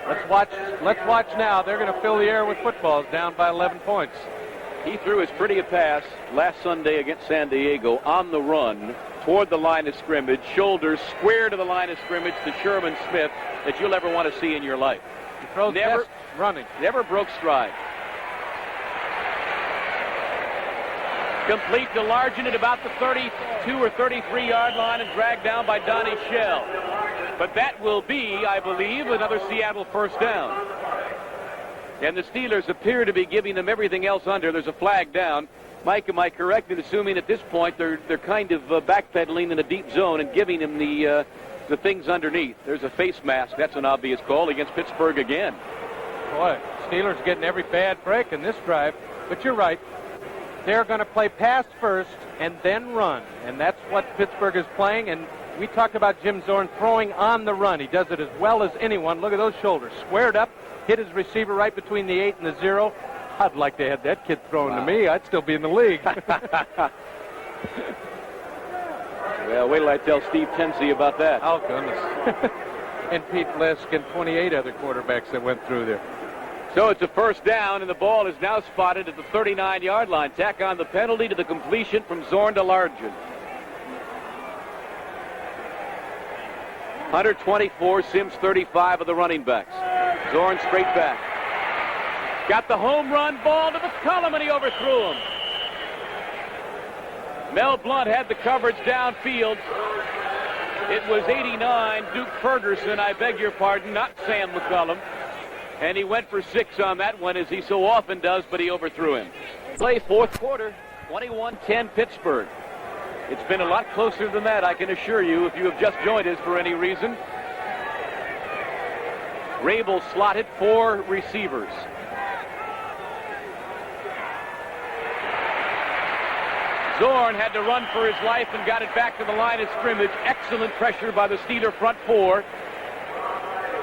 Let's watch now. They're going to fill the air with footballs, down by 11 points. He threw as pretty a pass last Sunday against San Diego on the run toward the line of scrimmage, shoulders square to the line of scrimmage to Sherman Smith, that you'll ever want to see in your life. He throws never running. Never broke stride. Complete to Largent at about the 32 or 33-yard line and dragged down by Donnie Shell. But that will be, I believe, another Seattle first down. And the Steelers appear to be giving them everything else under. There's a flag down. Mike, am I correct in assuming at this point they're kind of backpedaling in a deep zone and giving him the things underneath? There's a face mask. That's an obvious call against Pittsburgh again. Boy, Steelers getting every bad break in this drive. But you're right. They're going to play pass first and then run. And that's what Pittsburgh is playing. And we talked about Jim Zorn throwing on the run. He does it as well as anyone. Look at those shoulders. Squared up, hit his receiver right between the 8 and the 0. I'd like to have that kid throwing to me. I'd still be in the league. Well, wait till I tell Steve Tensey about that. Oh, goodness. And Pete Lisk and 28 other quarterbacks that went through there. So it's a first down, and the ball is now spotted at the 39-yard line. Tack on the penalty to the completion from Zorn to Largent. 124, Sims 35 of the running backs. Zorn straight back. Got the home run ball to McCullum, and he overthrew him. Mel Blount had the coverage downfield. It was 89, Duke Ferguson, I beg your pardon, not Sam McCullum. And he went for 6 on that one, as he so often does, but he overthrew him. Play fourth quarter, 21-10 Pittsburgh. It's been a lot closer than that, I can assure you, if you have just joined us for any reason. Rabel slotted 4 receivers. Zorn had to run for his life and got it back to the line of scrimmage. Excellent pressure by the Steeler front 4.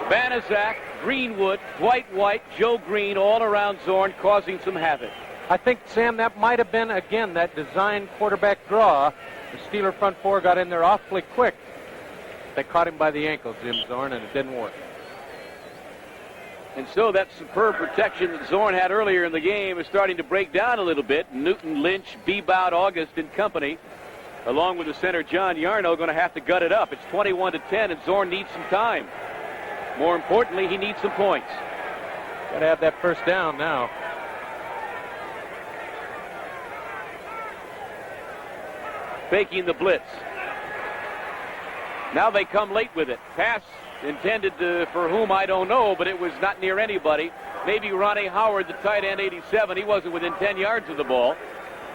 Banaszak, Greenwood, Dwight White, Joe Green, all around Zorn, causing some havoc. I think, Sam, that might have been, again, that design quarterback draw. The Steeler front 4 got in there awfully quick. They caught him by the ankle, Jim Zorn, and it didn't work. And so that superb protection that Zorn had earlier in the game is starting to break down a little bit. Newton, Lynch, Bebout, August, and company, along with the center John Yarno, going to have to gut it up. It's 21-10, and Zorn needs some time. More importantly, he needs some points. Got to have that first down now. Faking the blitz. Now they come late with it. Pass intended for whom I don't know, but it was not near anybody. Maybe Ronnie Howard, the tight end, 87. He wasn't within 10 yards of the ball.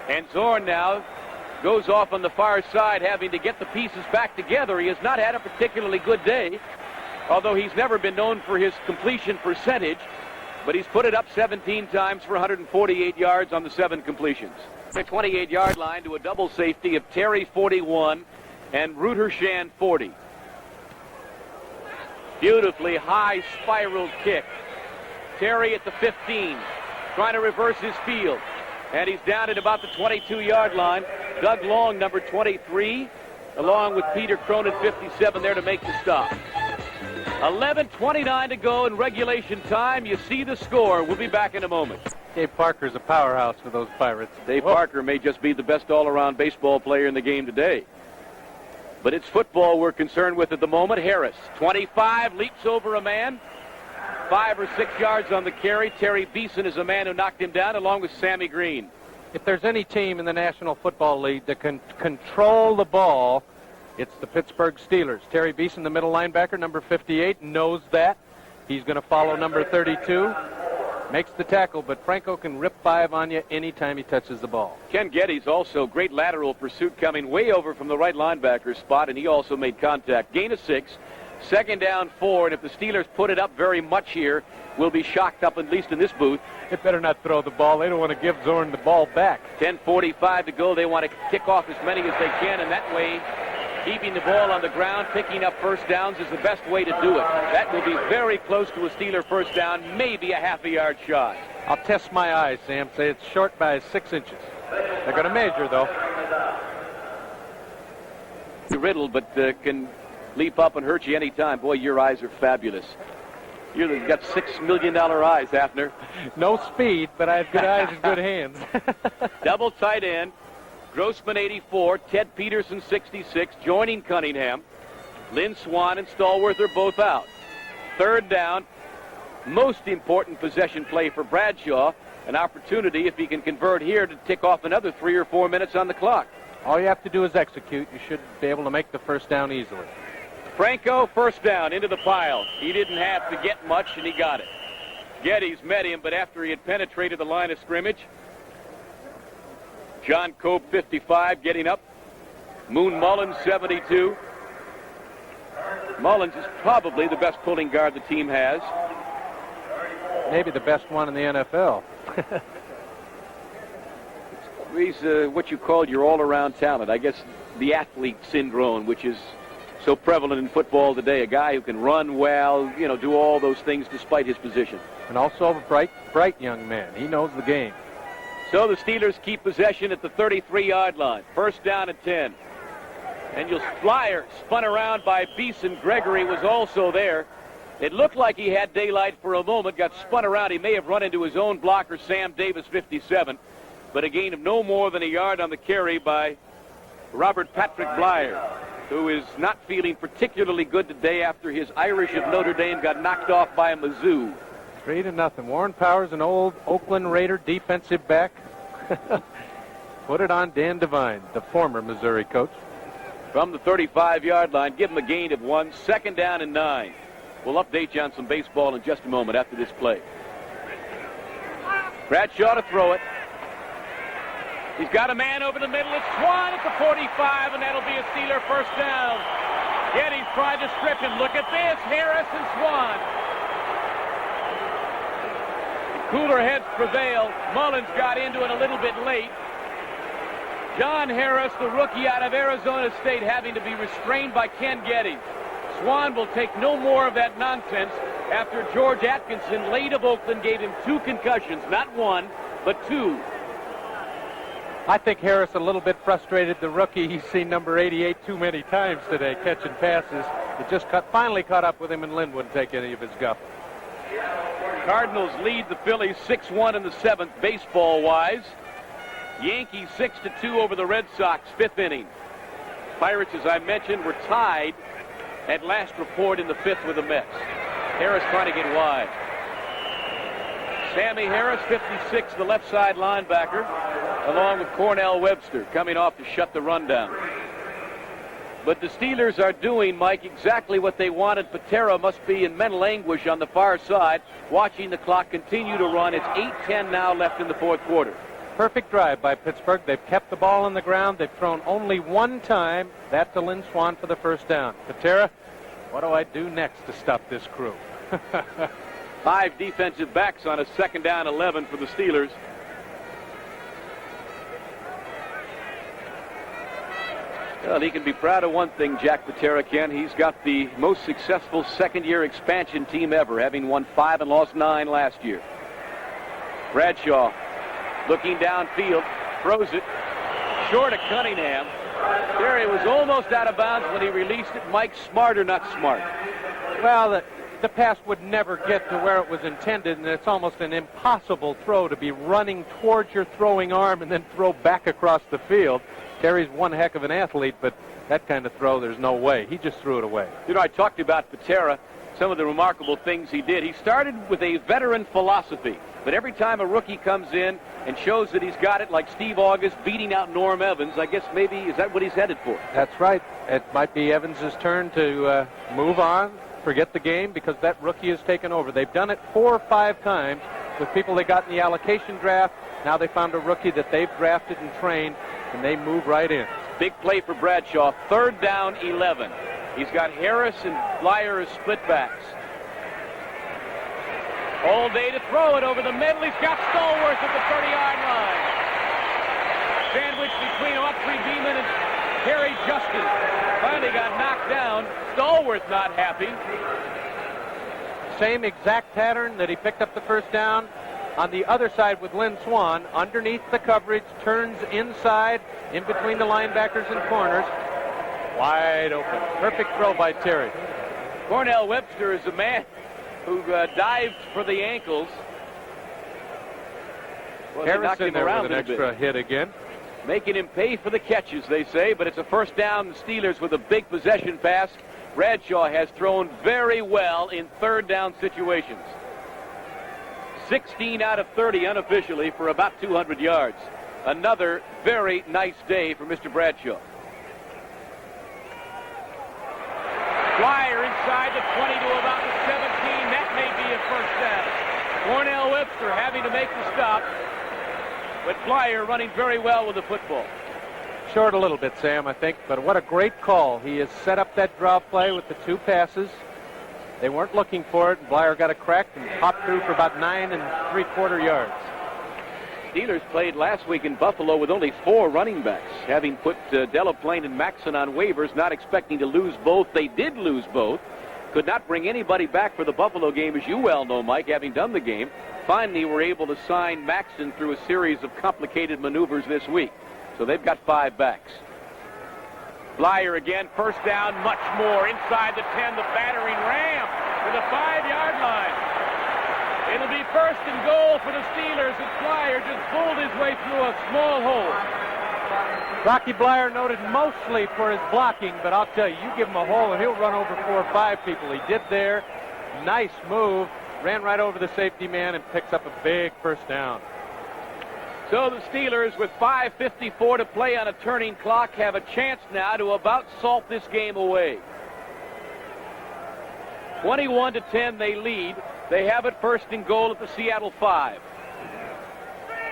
And Zorn now goes off on the far side, having to get the pieces back together. He has not had a particularly good day, although he's never been known for his completion percentage. But he's put it up 17 times for 148 yards on the 7 completions. The 28-yard line to a double safety of Terry, 41, and Rudershan, 40. Beautifully high spiral kick. Terry at the 15, trying to reverse his field. And he's down at about the 22-yard line. Doug Long, number 23, along with Peter Cronin, 57, there to make the stop. 11:29 to go in regulation time. You see the score. We'll be back in a moment. Dave Parker's a powerhouse for those Pirates. Dave Parker may just be the best all-around baseball player in the game today. But it's football we're concerned with at the moment. Harris, 25, leaps over a man. 5 or 6 yards on the carry. Terry Beeson is a man who knocked him down, along with Sammy Green. If there's any team in the National Football League that can control the ball, it's the Pittsburgh Steelers. Terry Beeson, the middle linebacker, number 58, knows that. He's going to follow number 32. Makes the tackle, but Franco can rip 5 on you anytime he touches the ball. Ken Geddes also great lateral pursuit, coming way over from the right linebacker spot, and he also made contact. Gain of 6, second down 4, and if the Steelers put it up very much here, we'll be shocked up, at least in this booth. They better not throw the ball. They don't want to give Zorn the ball back. 10:45 to go. They want to kick off as many as they can, and that way, keeping the ball on the ground, picking up first downs is the best way to do it. That will be very close to a Steeler first down, maybe a half a yard shy. I'll test my eyes, Sam. Say it's short by 6 inches. They're going to measure, though. Riddle, but can leap up and hurt you anytime. Boy, your eyes are fabulous. You've got $6 million eyes, Hafner. No speed, but I have good eyes and good hands. Double tight end. Grossman, 84. Ted Peterson, 66. Joining Cunningham. Lynn Swan and Stallworth are both out. Third down. Most important possession play for Bradshaw. an opportunity, if he can convert here, to tick off another 3 or 4 minutes on the clock. All you have to do is execute. You should be able to make the first down easily. Franco, first down, into the pile. He didn't have to get much, and he got it. Geddes met him, but after he had penetrated the line of scrimmage, John Cope, 55, getting up. Moon Mullins, 72. Mullins is probably the best pulling guard the team has. Maybe the best one in the NFL. He's what you call your all-around talent. I guess the athlete syndrome, which is so prevalent in football today. A guy who can run well, do all those things despite his position. And also a bright young man. He knows the game. So the Steelers keep possession at the 33-yard line. First down and 10. And Flyer spun around by Beeson. Gregory was also there. It looked like he had daylight for a moment, got spun around. He may have run into his own blocker, Sam Davis, 57. But a gain of no more than a yard on the carry by Robert Patrick Blyer, who is not feeling particularly good today after his Irish of Notre Dame got knocked off by a Mizzou. 3-0. Warren Powers, an old Oakland Raider defensive back. Put it on Dan Devine, the former Missouri coach. From the 35-yard line, give him a gain of 1. Second down and 9. We'll update you on some baseball in just a moment after this play. Bradshaw to throw it. He's got a man over the middle. It's Swan at the 45, and that'll be a Steeler first down. Geddes tried to strip him. Look at this. Harris and Swan. Cooler heads prevail. Mullins got into it a little bit late. John Harris, the rookie out of Arizona State, having to be restrained by Ken Geddes. Swan will take no more of that nonsense after George Atkinson, late of Oakland, gave him 2 concussions. Not 1, but 2. I think Harris a little bit frustrated. The rookie, he's seen number 88 too many times today, catching passes. It just finally caught up with him, and Lynn wouldn't take any of his guff. Cardinals lead the Phillies 6-1 in the 7th, baseball-wise. Yankees 6-2 over the Red Sox, 5th inning. Pirates, as I mentioned, were tied at last report in the 5th with the Mets. Harris trying to get wide. Sammy Harris, 56, the left side linebacker, along with Cornell Webster, coming off to shut the run down. But the Steelers are doing, Mike, exactly what they wanted. Patera must be in mental anguish on the far side, watching the clock continue to run. It's 8:10 now left in the 4th quarter. Perfect drive by Pittsburgh. They've kept the ball on the ground. They've thrown only 1 time. That to Lynn Swan for the first down. Patera, what do I do next to stop this crew? 5 defensive backs on a 2nd down 11 for the Steelers. Well, he can be proud of one thing, Jack Patera can. He's got the most successful second-year expansion team ever, having won 5 and lost 9 last year. Bradshaw looking downfield, throws it short of Cunningham. There, he was almost out of bounds when he released it. Mike, smart or not smart? Well, the pass would never get to where it was intended, and it's almost an impossible throw to be running towards your throwing arm and then throw back across the field. Terry's one heck of an athlete, but that kind of throw, there's no way. He just threw it away. I talked about Patera, some of the remarkable things he did. He started with a veteran philosophy, but every time a rookie comes in and shows that he's got it, like Steve August beating out Norm Evans, I guess maybe, is that what he's headed for? That's right. It might be Evans's turn to move on, forget the game, because that rookie has taken over. They've done it 4 or 5 times with people they got in the allocation draft. Now they found a rookie that they've drafted and trained, and they move right in. Big play for Bradshaw. 3rd down 11. He's got Harris and Flyer as split backs. All day to throw it over the middle. He's got Stallworth at the 30-yard line. Sandwiched between Autry Beeman and Terry Justin. Finally got knocked down. Stallworth not happy. Same exact pattern that he picked up the first down. On the other side with Lynn Swan, underneath the coverage, turns inside, in between the linebackers and corners. Wide open. Perfect throw by Terry. Cornell Webster is a man who dived for the ankles. Well, Harris in there with an extra hit again. Making him pay for the catches, they say, but it's a first down. The Steelers with a big possession pass. Bradshaw has thrown very well in 3rd down situations. 16 out of 30 unofficially for about 200 yards. Another very nice day for Mr. Bradshaw. Flyer inside the 20 to about the 17. That may be a first down. Cornell Webster having to make the stop, but Flyer running very well with the football. Short a little bit, Sam, I think, but what a great call. He has set up that draw play with the 2 passes. They weren't looking for it, and Blyer got it cracked and popped through for about 9 3/4 yards. Steelers played last week in Buffalo with only 4 running backs, having put Delaplane and Maxson on waivers, not expecting to lose both. They did lose both. Could not bring anybody back for the Buffalo game, as you well know, Mike, having done the game. Finally, were able to sign Maxson through a series of complicated maneuvers this week. So they've got 5 backs. Flyer again, first down, much more. Inside the 10, the battering ram to the 5-yard line. It'll be first and goal for the Steelers, and Flyer just pulled his way through a small hole. Rocky Blyer noted mostly for his blocking, but I'll tell you, you give him a hole and he'll run over 4 or 5 people. He did there. Nice move. Ran right over the safety man and picks up a big first down. So the Steelers, with 5:54 to play on a turning clock, have a chance now to about salt this game away. 21-10 they lead. They have it first and goal at the Seattle 5.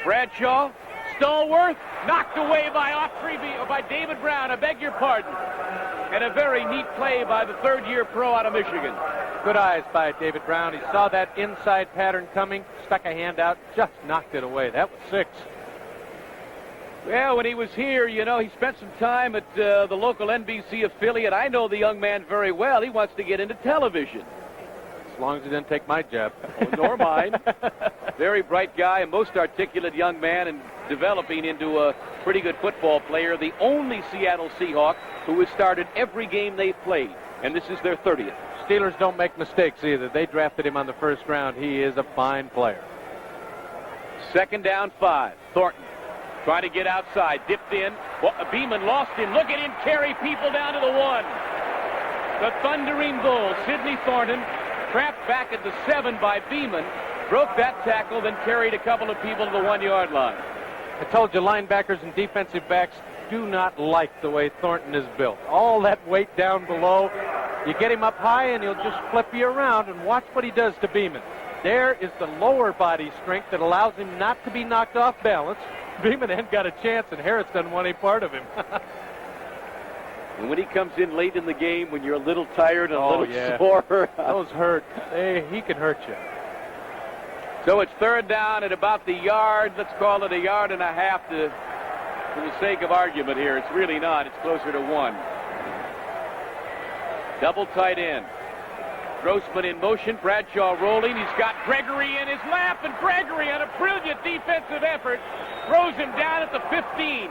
Bradshaw, Stallworth, knocked away by David Brown, I beg your pardon. And a very neat play by the 3rd-year pro out of Michigan. Good eyes by David Brown. He saw that inside pattern coming, stuck a hand out, just knocked it away. That was 6. Well, when he was here, you know, he spent some time at the local NBC affiliate. I know the young man very well. He wants to get into television. As long as he didn't take my job. Oh, nor mine. Very bright guy, a most articulate young man, and developing into a pretty good football player. The only Seattle Seahawk who has started every game they've played, and this is their 30th. Steelers don't make mistakes either. They drafted him on the 1st round. He is a fine player. 2nd down, 5. Thornton trying to get outside, dipped in. Well, Beeman lost him. Look at him carry people down to the 1. The Thundering Bull, Sidney Thornton, trapped back at the 7 by Beeman, broke that tackle, then carried a couple of people to the 1-yard line. I told you, linebackers and defensive backs do not like the way Thornton is built. All that weight down below, you get him up high and he'll just flip you around, and watch what he does to Beeman. There is the lower body strength that allows him not to be knocked off balance. Beeman ain't got a chance, and Harris doesn't want any part of him. And when he comes in late in the game, when you're a little tired and a little sore. Those hurt. He can hurt you. So it's 3rd down at about the yard. Let's call it 1.5 yards for the sake of argument here. It's really not. It's closer to 1. Double tight end. Grossman in motion. Bradshaw rolling. He's got Gregory in his lap, and Gregory, on a brilliant defensive effort, throws him down at the 15.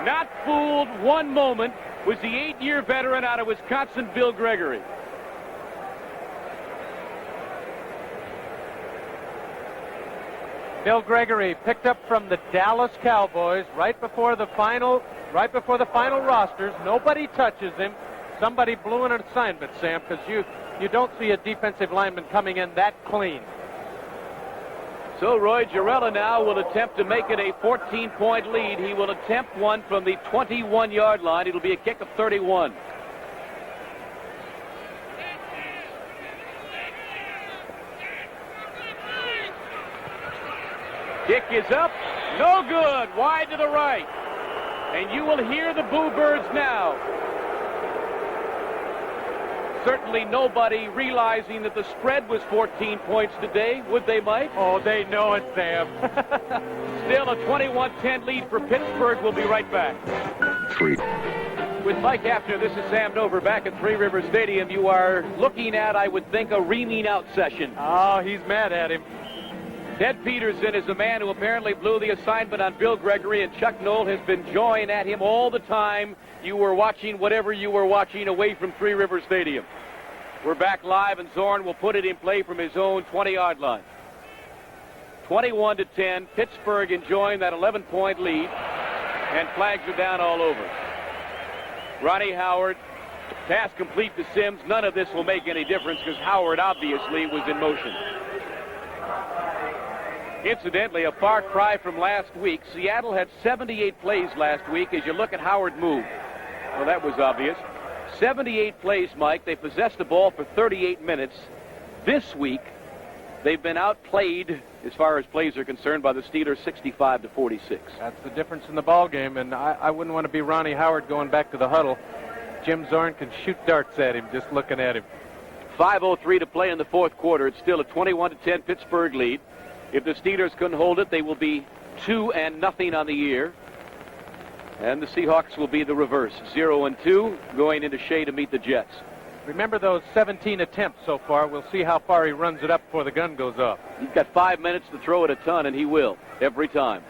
Not fooled one moment was the 8-year veteran out of Wisconsin, Bill Gregory. Bill Gregory picked up from the Dallas Cowboys right before the final rosters. Nobody touches him. Somebody blew an assignment, Sam, because you don't see a defensive lineman coming in that clean. So Roy Girella now will attempt to make it a 14-point lead. He will attempt one from the 21-yard line. It'll be a kick of 31. Kick is up. No good. Wide to the right. And you will hear the Boo Birds now. Certainly nobody realizing that the spread was 14 points today, would they, Mike? Oh, they know it, Sam. Still a 21-10 lead for Pittsburgh. We'll be right back. 3. With Mike Hafner, this is Sam Nover back at Three Rivers Stadium. You are looking at, I would think, a reaming out session. Oh, he's mad at him. Ted Peterson is the man who apparently blew the assignment on Bill Gregory, and Chuck Noll has been jawing at him all the time you were watching whatever you were watching away from Three Rivers Stadium. We're back live, and Zorn will put it in play from his own 20-yard line. 21-10, Pittsburgh enjoying that 11-point lead, and flags are down all over. Ronnie Howard, pass complete to Sims. None of this will make any difference because Howard obviously was in motion. Incidentally, a far cry from last week. Seattle had 78 plays last week. As you look at Howard move, well, that was obvious. 78 plays, Mike. They possessed the ball for 38 minutes. This week, they've been outplayed, as far as plays are concerned, by the Steelers 65-46. That's the difference in the ball game, and I wouldn't want to be Ronnie Howard going back to the huddle. Jim Zorn can shoot darts at him just looking at him. 5:03 to play in the fourth quarter. It's still a 21-10 Pittsburgh lead. If the Steelers couldn't hold it, they will be 2-0 on the year. And the Seahawks will be the reverse, 0-2, going into Shea to meet the Jets. Remember those 17 attempts so far. We'll see how far he runs it up before the gun goes off. He's got 5 minutes to throw it a ton, and he will, every time.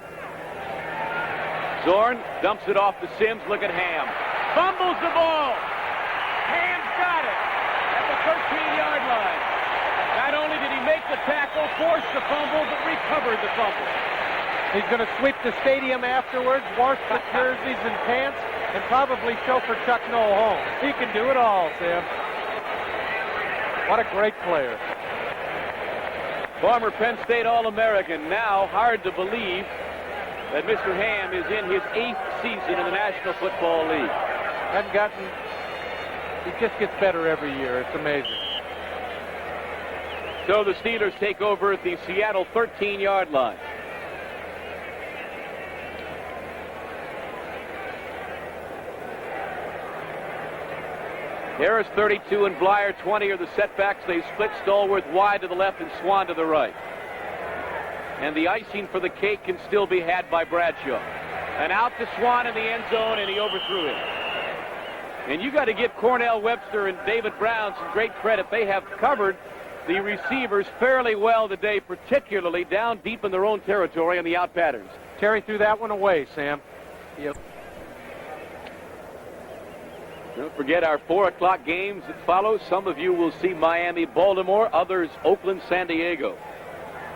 Zorn dumps it off to Sims. Look at Ham. Fumbles the ball. Ham's got it at the 13-yard line. Not only did he make the tackle, force the fumble, but recovered the fumble. He's going to sweep the stadium afterwards, wash the jerseys and pants, and probably chauffeur Chuck Noll home. He can do it all, Sam. What a great player. Former Penn State All-American. Now hard to believe that Mr. Ham is in his 8th season in the National Football League. He just gets better every year. It's amazing. So the Steelers take over at the Seattle 13-yard line. Harris 32 and Blyer 20 are the setbacks. They split Stallworth wide to the left and Swan to the right. And the icing for the cake can still be had by Bradshaw. And out to Swan in the end zone, and he overthrew it. And you got to give Cornell Webster and David Brown some great credit. They have covered the receivers fairly well today, particularly down deep in their own territory on the out patterns. Terry threw that one away, Sam. Yep. Don't forget our 4 o'clock games that follow. Some of you will see Miami, Baltimore, others Oakland, San Diego.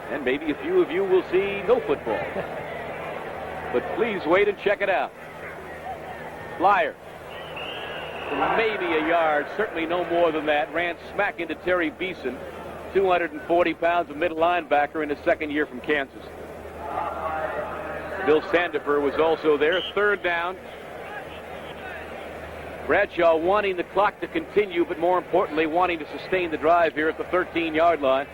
And maybe a few of you will see no football. But please wait and check it out. Blyer, maybe a yard, certainly no more than that, ran smack into Terry Beeson, 240 pounds of middle linebacker in his second year from Kansas. Bill Sandifer was also there. 3rd down. Bradshaw wanting the clock to continue, but more importantly, wanting to sustain the drive here at the 13-yard line.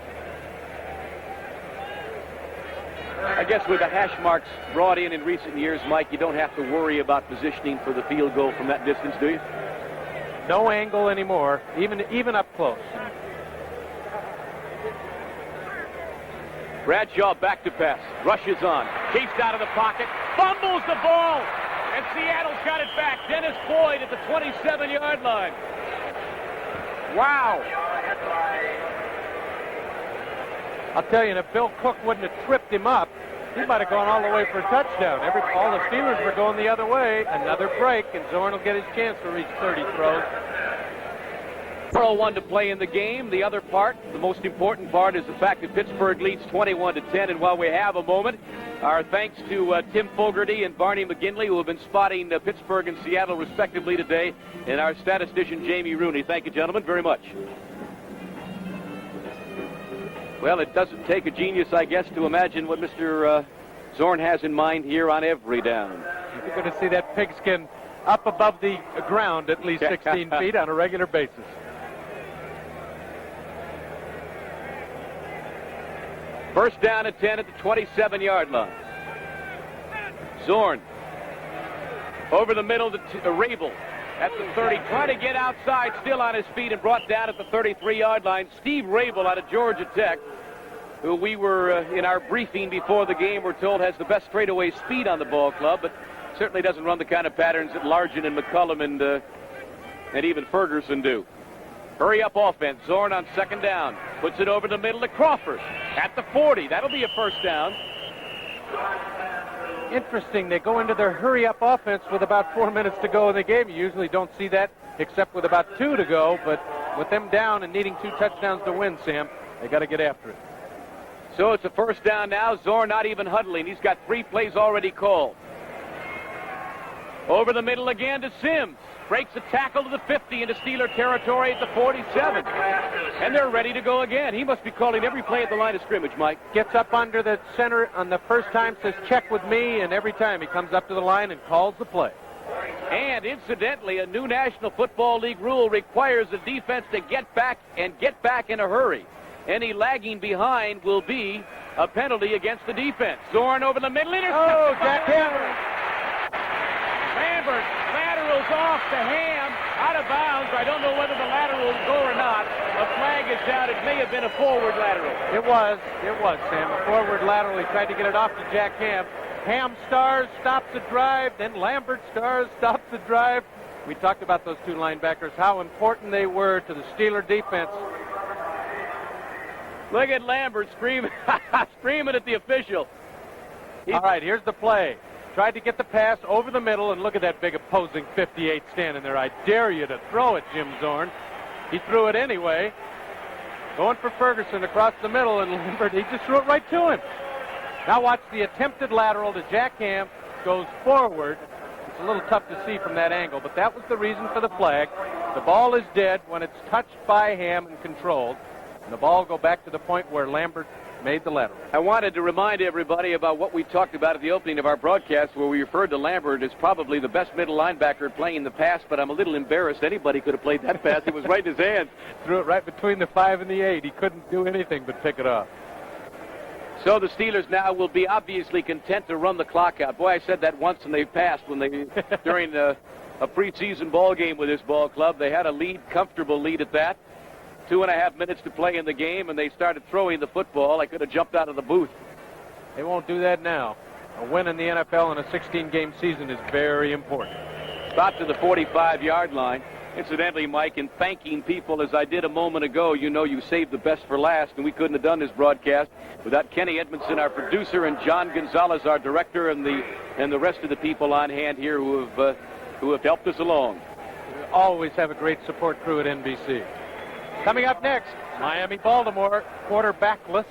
I guess with the hash marks brought in recent years, Mike, you don't have to worry about positioning for the field goal from that distance, do you? No angle anymore, even up close. Bradshaw back to pass, rushes on, chased out of the pocket, fumbles the ball, and Seattle's got it back. Dennis Boyd at the 27-yard line. Wow. I'll tell you, if Bill Cook wouldn't have tripped him up, he might have gone all the way for a touchdown. All the Steelers were going the other way. Another break, and Zorn will get his chance to reach 30 throws. 4:01 to play in the game. The other part, the most important part, is the fact that Pittsburgh leads 21-10. And while we have a moment, our thanks to Tim Fogarty and Barney McGinley, who have been spotting Pittsburgh and Seattle respectively today, and our statistician Jamie Rooney. Thank you, gentlemen, very much. Well, it doesn't take a genius, I guess, to imagine what Mr. Zorn has in mind here on every down. You're going to see that pigskin up above the ground at least 16 feet on a regular basis. First down at 10 at the 27-yard line. Zorn over the middle to Rabel at the 30, trying to get outside, still on his feet, and brought down at the 33-yard line. Steve Rabel out of Georgia Tech, who we were in our briefing before the game, we're told has the best straightaway speed on the ball club, but certainly doesn't run the kind of patterns that Largent and McCullum and even Ferguson do. Hurry up offense. Zorn on 2nd down. Puts it over the middle to Crawford at the 40. That'll be a first down. Interesting. They go into their hurry-up offense with about 4 minutes to go in the game. You usually don't see that except with about 2 to go, but with them down and needing 2 touchdowns to win, Sam, they got to get after it. So it's a first down now. Zorn not even huddling. He's got 3 plays already called. Over the middle again to Sims. Breaks a tackle to the 50 into Steeler territory at the 47. And they're ready to go again. He must be calling every play at the line of scrimmage, Mike. Gets up under the center on the first time, says, check with me, and every time he comes up to the line and calls the play. And incidentally, a new National Football League rule requires the defense to get back in a hurry. Any lagging behind will be a penalty against the defense. Zorn over the middle. Oh, Jack Lambert. Lambert laterals off to Ham, out of bounds. I don't know whether the lateral will go or not. A flag is down. It may have been a forward lateral. It was, Sam. A forward lateral. He tried to get it off to Jack Ham. Ham stars, stops the drive. Then Lambert stars, stops the drive. We talked about those two linebackers, how important they were to the Steeler defense. Look at Lambert screaming, screaming at the official. All right, here's the play. Tried to get the pass over the middle, and look at that big opposing 58 standing there. I dare you to throw it, Jim Zorn. He threw it anyway. Going for Ferguson across the middle, and Lambert, he just threw it right to him. Now watch the attempted lateral to Jack Ham. Goes forward. It's a little tough to see from that angle, but that was the reason for the flag. The ball is dead when it's touched by Ham and controlled. And the ball go back to the point where Lambert made the lateral. I wanted to remind everybody about what we talked about at the opening of our broadcast, where we referred to Lambert as probably the best middle linebacker playing the pass, but I'm a little embarrassed. Anybody could have played that pass. It was right in his hands. Threw it right between the 5 and the 8. He couldn't do anything but pick it up. So the Steelers now will be obviously content to run the clock out. Boy, I said that once and they passed when they, during a preseason ball game with this ball club. They had a lead, comfortable lead at that. 2.5 minutes to play in the game, and they started throwing the football. I could have jumped out of the booth. They won't do that now. A win in the NFL in a 16-game season is very important. About to the 45-yard line. Incidentally, Mike, in thanking people as I did a moment ago, you know you saved the best for last, and we couldn't have done this broadcast without Kenny Edmondson, our producer, and John Gonzalez, our director, and the rest of the people on hand here who have helped us along. We always have a great support crew at NBC. Coming up next, Miami-Baltimore, quarterbackless,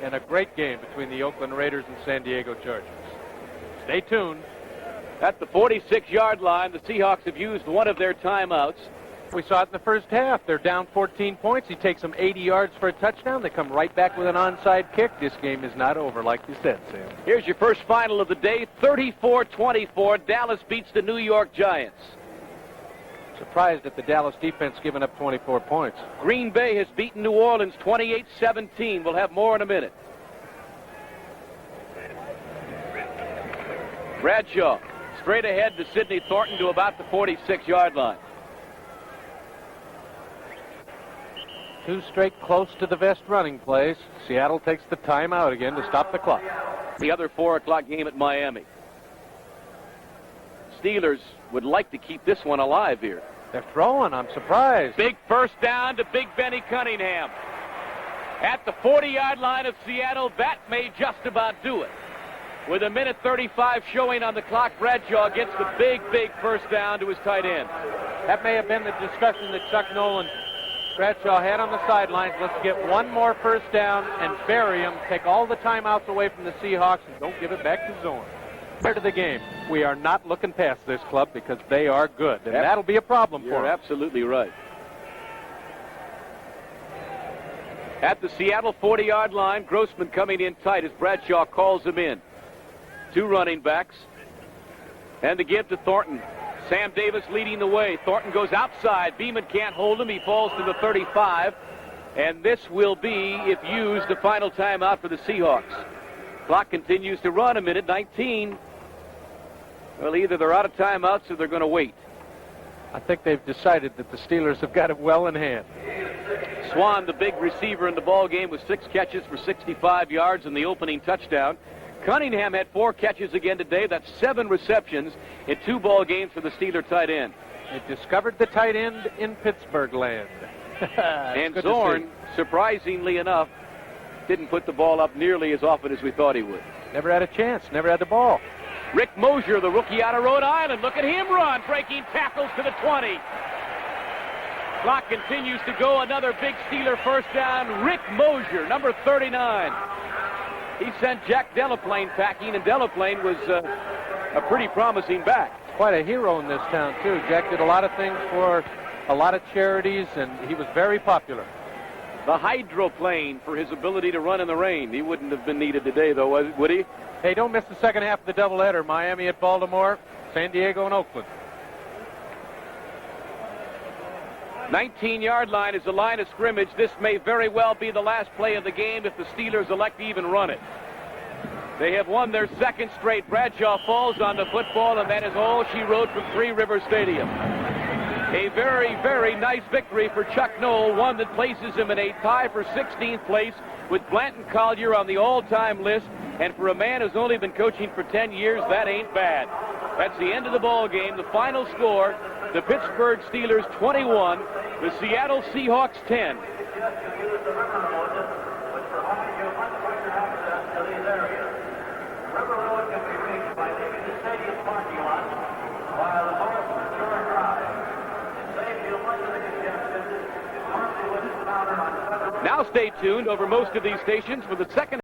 and a great game between the Oakland Raiders and San Diego Chargers. Stay tuned. At the 46-yard line, the Seahawks have used one of their timeouts. We saw it in the first half. They're down 14 points. He takes them 80 yards for a touchdown. They come right back with an onside kick. This game is not over, like you said, Sam. Here's your first final of the day, 34-24. Dallas beats the New York Giants. Surprised at the Dallas defense giving up 24 points. Green Bay has beaten New Orleans 28-17. We'll have more in a minute. Bradshaw straight ahead to Sidney Thornton to about the 46-yard line. Two straight close to the vest running plays. Seattle takes the timeout again to stop the clock. The other 4 o'clock game at Miami. Steelers would like to keep this one alive here. They're throwing. I'm surprised. Big first down to Big Benny Cunningham. At the 40-yard line of Seattle, that may just about do it. With a minute 35 showing on the clock, Bradshaw gets the big first down to his tight end. That may have been the discussion that Chuck Noll and Bradshaw had on the sidelines. Let's get one more first down and bury him. Take all the timeouts away from the Seahawks and don't give it back to Zorn. Fair to the game. We are not looking past this club because they are good, and that'll be a problem for them. You're absolutely right. At the Seattle 40-yard line, Grossman coming in tight as Bradshaw calls him in. 2 running backs. And to give to Thornton. Sam Davis leading the way. Thornton goes outside. Beeman can't hold him. He falls to the 35. And this will be, if used, the final timeout for the Seahawks. Clock continues to run, a minute 19. Well, either they're out of timeouts or they're going to wait. I think they've decided that the Steelers have got it well in hand. Swan, the big receiver in the ball game, with 6 catches for 65 yards and the opening touchdown. Cunningham had 4 catches again today. That's 7 receptions in 2 ball games for the Steeler tight end. They discovered the tight end in Pittsburgh land. And Zorn, surprisingly enough, didn't put the ball up nearly as often as we thought he would. Never had a chance. Never had the ball. Rick Mosier, the rookie out of Rhode Island. Look at him run, breaking tackles to the 20. Clock continues to go. Another big Steeler first down. Rick Mosier, number 39. He sent Jack Delaplane packing, and Delaplane was a pretty promising back. quite a hero in this town, too. Jack did a lot of things for a lot of charities, and he was very popular. The hydroplane for his ability to run in the rain. He wouldn't have been needed today, though, would he? Hey, don't miss the second half of the doubleheader. Miami at Baltimore, San Diego and Oakland. 19-yard line is the line of scrimmage. This may very well be the last play of the game if the Steelers elect to even run it. They have won their second straight. Bradshaw falls on the football, and that is all she wrote from Three Rivers Stadium. A very, very nice victory for Chuck Noll, one that places him in a tie for 16th place with Blanton Collier on the all-time list. And for a man who's only been coaching for 10 years, that ain't bad. That's the end of the ball game. The final score, the Pittsburgh Steelers 21, the Seattle Seahawks 10. Now stay tuned over most of these stations for the second